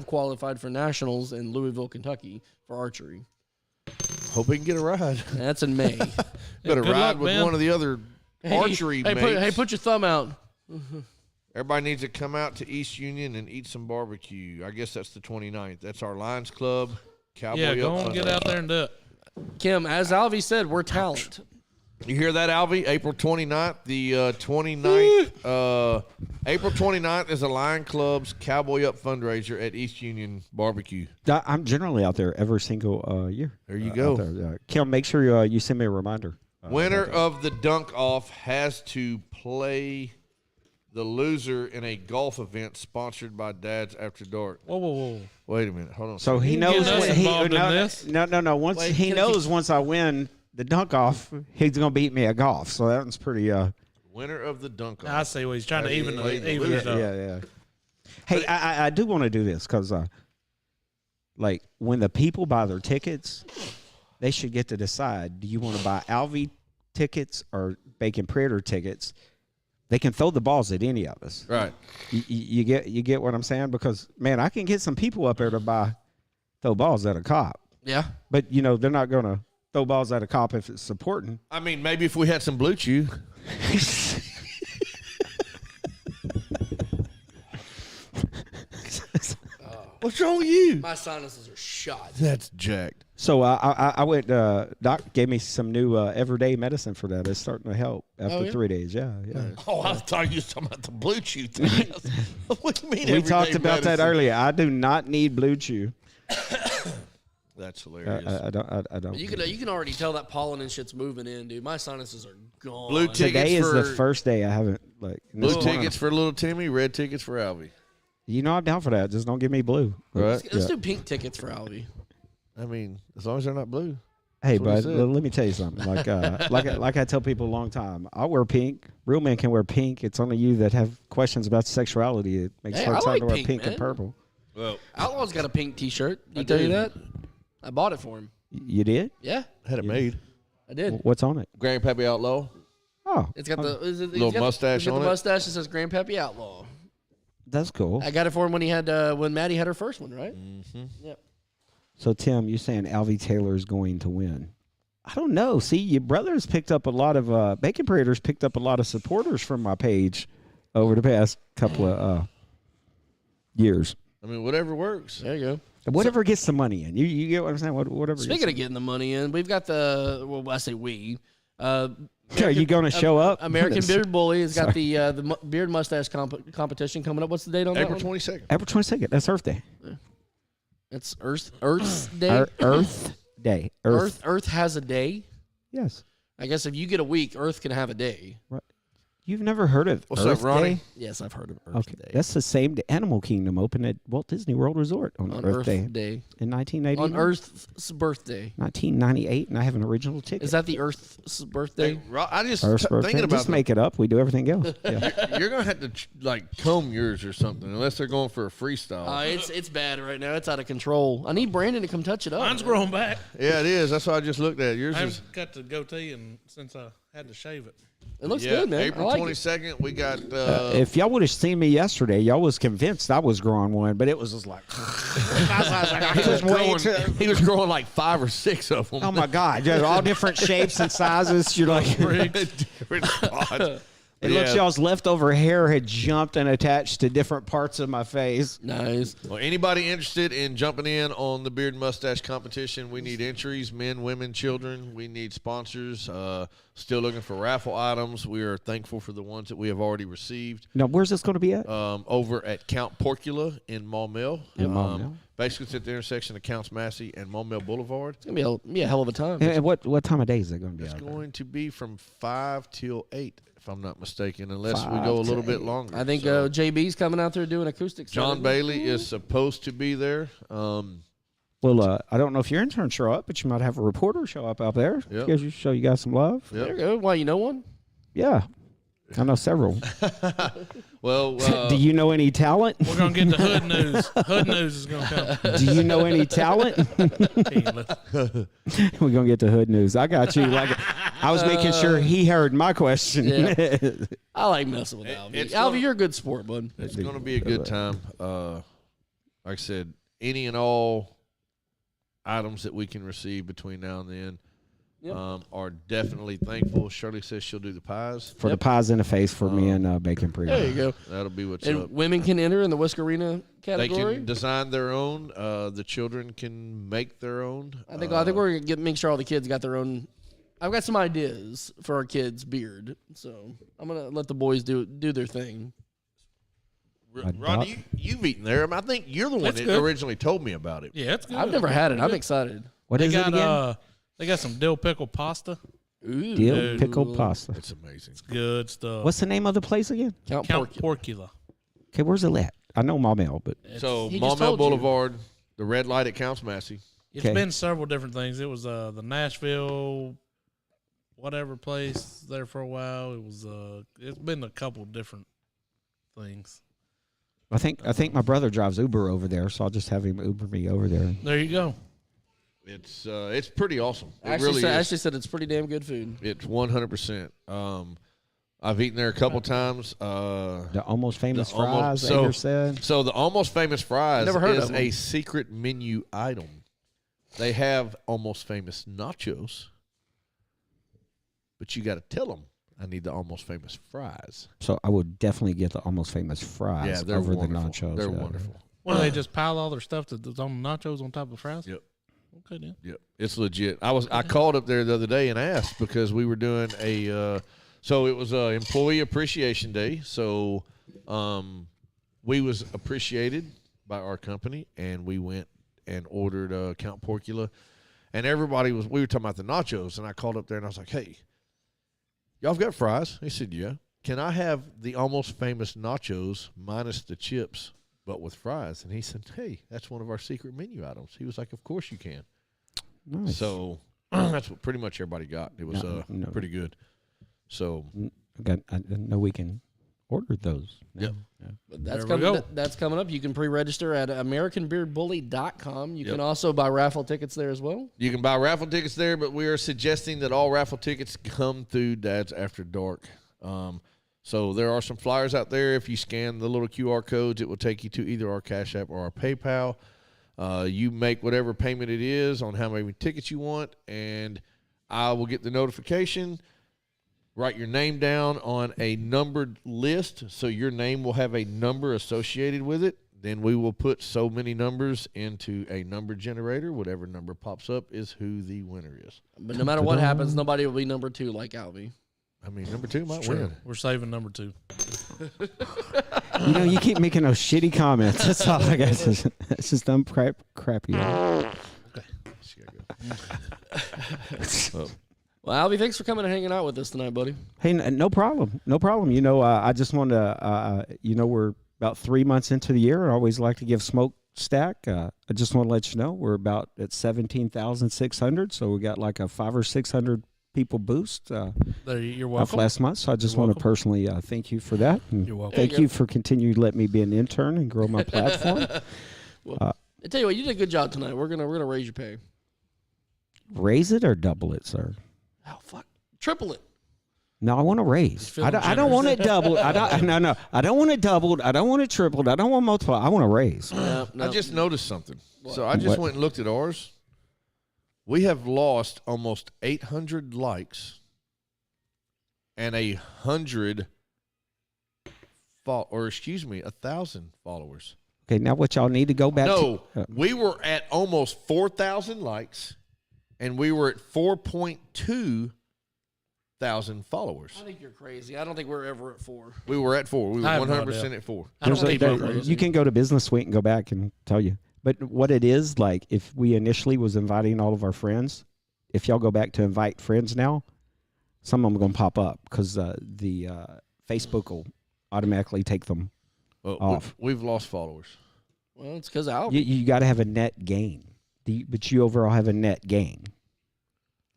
qualified for nationals in Louisville, Kentucky for archery. hope we can get a ride. And that's in May. Better good ride luck, with Ben. one of the other archery hey, mates. put your thumb out. Everybody needs to come out to East Union and eat some barbecue. I guess that's the 29th. That's our Lions Club. Cowboy Yeah, go Up on, get Sunday. out there and do it. Kim, as Alvy said, we're talent. You hear that, Alvy? April 29th. The 29th, April 29th is a Lion Club's Cowboy Up fundraiser at East Union Barbecue. I'm generally out there every single year. There you out go. there. Kim, make sure you send me a reminder. Winner of the dunk off has to play the loser in a golf event sponsored by Dad's After Dark. Whoa. Wait a minute. Hold on. So he You knows. getting us when involved in no, this? no. Once Wait, he can knows, once I win the dunk off, he's gonna beat me at golf. So that one's pretty. Winner of the dunk I off. see what he's trying to even Hey, it up. Yeah. Hey, I do want to do this because, like, when the people buy their tickets, they should get to decide: do you want to buy Alvy tickets or Bacon Predator tickets? They can throw the balls at any of us. Right. You get what I'm saying? Because man, I can get some people up there to throw balls at a cop, Yeah. but they're not gonna throw balls at a cop if it's supporting. I mean, maybe if we had some Blue Chew. What's wrong with you? My sinuses are shot. That's jacked. So I went. Doc gave me some new everyday medicine for that. It's starting to help after yeah? 3 days. Yeah. Oh, I thought you were talking about the Blue Chew thing. What do you mean? We talked everyday about that medicine? earlier. I do not need Blue Chew. That's hilarious. I don't. You can already tell that pollen and shit's moving in, dude. My sinuses are gone. Blue tickets Today is the for- first day I haven't Blue this morning. tickets for little Timmy, red tickets for Alvy. I'm down for that. Just don't give me blue. Right. Let's do pink tickets for Alvy. I mean, as long as they're not blue. Hey, That's what he bud, said. let me tell you something. Like I tell people a long time, I wear pink. Real men can wear pink. It's only you that have questions about sexuality. It makes Hey, folks I have to like wear pink, pink man. and purple. Well, Outlaw's got a pink T-shirt. Did he tell you that? I bought it for him. You did? Yeah, had it made. I did. What's on it? Grandpappy Outlaw. Oh, It's got the Little mustache It's got on the it? mustache that says Grandpappy Outlaw. that's cool. I got it for him when he had when Maddie had her first one, right? Yep. So, Tim, you're saying Alvy Taylor is going to win? I don't know. See, your brother's picked up a lot of Bacon Predators picked up a lot of supporters from my page over the past couple of years. I mean, whatever works. There you go. Whatever gets the money in. You get what I'm saying? Whatever. Speaking of getting the money in, we've got I say we. Are you going to show up? American Beard Bully has got the beard mustache competition coming up. What's the date on April that one? 22nd. April 22nd. That's Earth Day. It's Earth's Day. Earth Day. Earth has a day. Yes. I guess if you get a week, Earth can have a day. Right. You've never heard of What's Earth up, Ronnie? Day? Yes, I've heard of Earth Okay, Day. that's the same day Animal Kingdom opened at Walt Disney World Resort on Earth Day in 1980. On Earth's birthday. 1998, and I have an original ticket. Is that the Earth's birthday? Hey, I just Earth's birthday? thinking about Just make it up. We do everything else. Yeah. You're gonna have to comb yours or something, unless they're going for a freestyle. It's bad right now. It's out of control. I need Brandon to come touch it up. Mine's growing back. Yeah, it is. That's what I just looked at. Yours I is. haven't cut the goatee and since I had to shave it. It looks Yeah, good, man. April I like it. 22nd. We got. If y'all would have seen me yesterday, y'all was convinced I was growing one, but it was just like, he was growing like 5 or 6 of them. oh my God, just all different shapes and sizes. You're like, Different spots. it looks Yeah. y'all's leftover hair had jumped and attached to different parts of my face. Nice. Well, anybody interested in jumping in on the beard and mustache competition? We need entries, men, women, children. We need sponsors. Still looking for raffle items. We are thankful for the ones that we have already received. Now, where's this going to be at? Over at Count Porcula in Maumelle. Maumelle. Basically, it's at the intersection of Counts Massey and Maumelle Boulevard. It's going to be a hell of a time. And what time of day is it going to be? It's out there? going to be from 5 till 8, if I'm not mistaken, unless we 5 go a to little bit 8. longer. I think So, JB's coming out there doing acoustics. John Bailey is supposed to be there. Well, I don't know if your interns show up, but you might have a reporter show up out there. Yep. Because you show you guys some love. Yep. There you go. Why, you know one? Yeah. I know several. Well, Do you know any talent? We're gonna get the hood news. Hood news is gonna come. Do you know any talent? We're going to get to hood news. I got you. Like I was making sure he heard my question. Yeah. I like messing with Alvy. it's Alvy, gonna- you're a good sport, bud. it's going to be a good time. Like I said, any and all items that we can receive between now and then Yep. are definitely thankful. Shirley says she'll do the pies. For the pies in the face for me and Bacon Pre. There you go. That'll be what's And up. women can enter in the Whiskerina They category. can design their own. The children can make their own. I think we're gonna make sure all the kids got their own. I've got some ideas for our kids' beard, so I'm gonna let the boys do their thing. Ronnie, you've eaten there. I think you're the one That's that good. originally told me about it. Yeah, it's good. I've never had it. I'm excited. What They is it got again? they got some dill pickle pasta. Ooh, Dill pickle pasta. It's amazing. Good stuff. What's the name of the place again? Count Count Porcula. Porcula? Okay, where's it at? I know Maumelle, but So He just Maumelle told you. Boulevard, the red light at Counts Massey. It's Okay. been several different things. It was the Nashville, whatever place there for a while. It was it's been a couple different things. I think my brother drives Uber over there, so I'll just have him Uber me over there. There you go. It's pretty awesome. It Ashley, really said, is. Ashley said it's pretty damn good food. It's 100%. I've eaten there a couple times. The almost famous The almost- fries, so- Ager said. So the almost famous fries Never heard is of 'em. a secret menu item. They have almost famous nachos, but you got to tell them I need the almost famous fries. So I would definitely get the almost famous fries Yeah, they're over wonderful. the nachos. They're yeah. wonderful. Well, they just pile all their stuff that's on the nachos on top of the fries. Yep. Okay, then. Yep, it's legit. I called up there the other day and asked because we were doing a so it was a employee appreciation day. So we was appreciated by our company and we went and ordered Count Porcula, and everybody was. We were talking about the nachos, and I called up there and I was like, "Hey, y'all got fries?" He said, "Yeah." Can I have the almost famous nachos minus the chips, but with fries? And he said, "Hey, that's one of our secret menu items." He was like, "Of course you can." Nice. So that's what pretty much everybody got. It was No. pretty good. So I know we can order those. Yep. But that's There we coming. go. That's coming up. You can pre-register at AmericanBeardBully.com. You Yep. can also buy raffle tickets there as well. you can buy raffle tickets there, but we are suggesting that all raffle tickets come through Dad's After Dark. So there are some flyers out there. If you scan the little QR codes, it will take you to either our Cash App or our PayPal. You make whatever payment it is on how many tickets you want, and I will get the notification. write your name down on a numbered list, so your name will have a number associated with it. Then we will put so many numbers into a number generator. Whatever number pops up is who the winner is. But no matter what happens, nobody will be number 2 like Albie. I mean, number 2 might True. win. We're saving number 2. You know, you keep making those shitty comments. That's all I got. It's just dumb crappy. She gotta go. Well, Albie, thanks for coming and hanging out with us tonight, buddy. Hey, no problem. No problem. You know, I just want to, we're about 3 months into the year. I always like to give Smokestack. I just want to let you know we're about at 17,600. So we got like a 500 or 600 people boost There, you're off welcome. last month. So I just You're want to welcome. personally thank you for that. And You're welcome. thank There you you for continuing to let me be an intern and grow my platform. I tell you what, you did a good job tonight. We're gonna raise your pay. Raise it or double it, sir? Oh fuck, triple it. No, I want to raise. feeling I don't want it doubled. I don't want it doubled. I don't want it tripled. I don't want multiplied. I want to raise. No, I just noticed something. So I just What? went and looked at ours. We have lost almost 800 likes and 1,000 followers. Okay, now what y'all need to go back No, to? we were at almost 4,000 likes, and we were at 4.2 thousand followers. I think you're crazy. I don't think we're ever at 4. We were at 4. We were I have no 100% idea. at 4. I don't think we're crazy. You can go to Business Suite and go back and tell you. But what it is, like if we initially was inviting all of our friends, if y'all go back to invite friends now, some of them are going to pop up because the Facebook will automatically take them. Well, Off. we've lost followers. Well, it's because Albie. You got to have a net gain. But you overall have a net gain.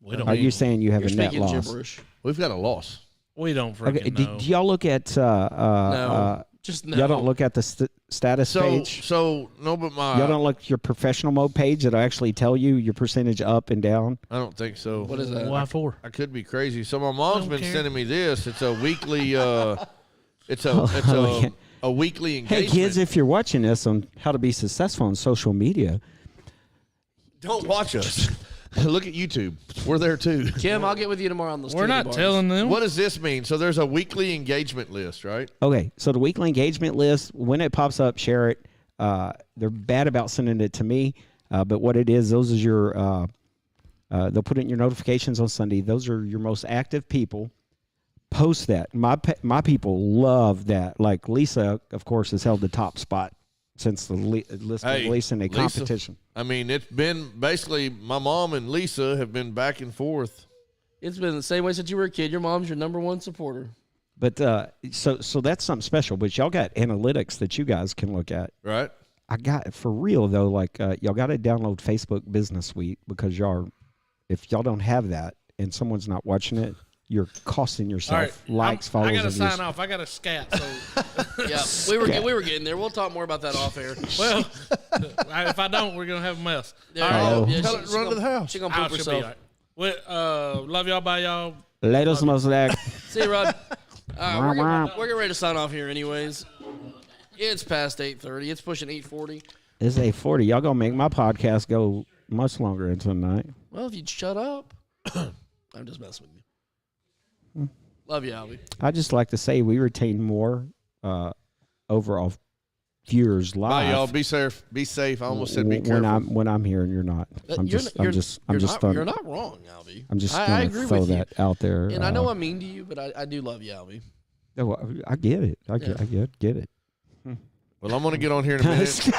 We don't. Are you saying you have You're a net speaking loss? gibberish. We've got a loss. We don't freaking Okay, do know. y'all look at No. Just no. y'all don't look at the status So, page? so no, but Y'all don't look at your professional mode page that'll actually tell you your percentage up and down? I don't think so. What is that? Why for? I could be crazy. So my mom's Don't been care. sending me this. It's a weekly. It's Oh, yeah. a weekly Hey engagement. kids, if you're watching this on how to be successful on social media, Don't watch us. Look at YouTube. We're there too. Kim, I'll get with you tomorrow on those. We're candy not bars. telling them. What does this mean? So there's a weekly engagement list, right? okay. So the weekly engagement list, when it pops up, share it. They're bad about sending it to me, but what it is, those is your. They'll put it in your notifications on Sunday. Those are your most active people. Post that. My people love that. Like Lisa, of course, has held the top spot since the list Hey, released in a Lisa. competition. I mean, it's been basically my mom and Lisa have been back and forth. It's been the same way since you were a kid. Your mom's your number one supporter. But so that's something special. But y'all got analytics that you guys can look at. Right? I got for real though. Like y'all got to download Facebook Business Suite because if y'all don't have that and someone's not watching it, you're costing All yourself right, likes, I followers. gotta and views. sign off. I got a scat. So, Yeah, we were getting there. We'll talk more about that off air. well, if I don't, we're gonna have a mess. Yeah, Oh. Tell her to run to the house. She gonna I poop should be all herself. right. Well, love y'all. Bye, y'all. Latest Mosaic. See you, Rod. We're getting ready to sign off here, anyways. It's past 8:30. It's pushing 8:40. It's 8:40. Y'all gonna make my podcast go much longer into the night. Well, if you'd shut up, I'm just messing with you. Love you, Albie. I just like to say we retain more overall viewers live. Bye, y'all. Be safe. Be safe. I almost said be careful. when I'm here and you're not. I'm just You're not wrong, Albie. I'm just I gonna agree throw with you. that out there. And I know I'm mean to you, but I do love you, Albie. Oh, I get it. I get it. Well, I'm going to get on here in a minute.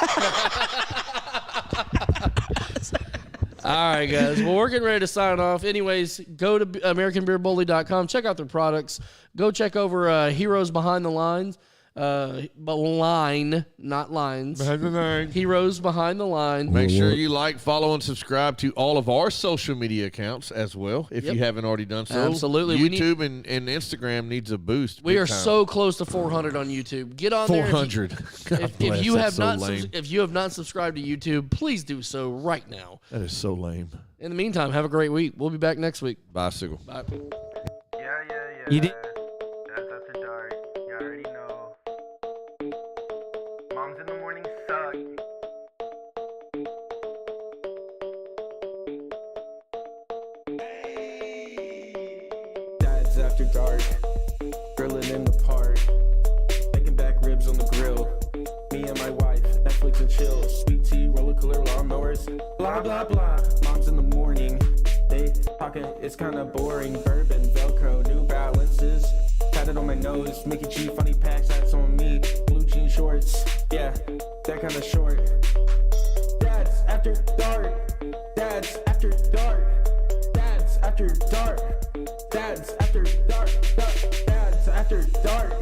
All right, guys. Well, we're getting ready to sign off. Anyways, go to AmericanBeerBully.com. Check out their products. Go check over Heroes Behind the Lines. But line, not lines. Heroes Behind the Line. Make sure you like, follow, and subscribe to all of our social media accounts as well, if Yep. you haven't already done so. Absolutely. We YouTube and Instagram needs a boost. We big are time. so close to 400 on YouTube. Get on there. 400. God If bless, you that's have so not lame. if you have not subscribed to YouTube, please do so right now. That is so lame. In the meantime, have a great week. We'll be back next week. Bicycle. Bye. Yeah. You did- That's after dark. You already know. Moms in the morning suck. Dad's Dad's after dark, grilling in the park, making back ribs on the grill. Me and my wife, Netflix and chill. Sweet tea, roller cooler, lawnmowers, blah blah blah. Mom's in the morning, they talking, it's kinda boring. Bourbon, Velcro, New Balances, tatted on my nose. Mickey G, funny packs, hats on me. Blue jean shorts, yeah, that kinda short. Dad's after dark, Dad's after dark, Dad's after dark, Dad's after dark, Dad's after dark.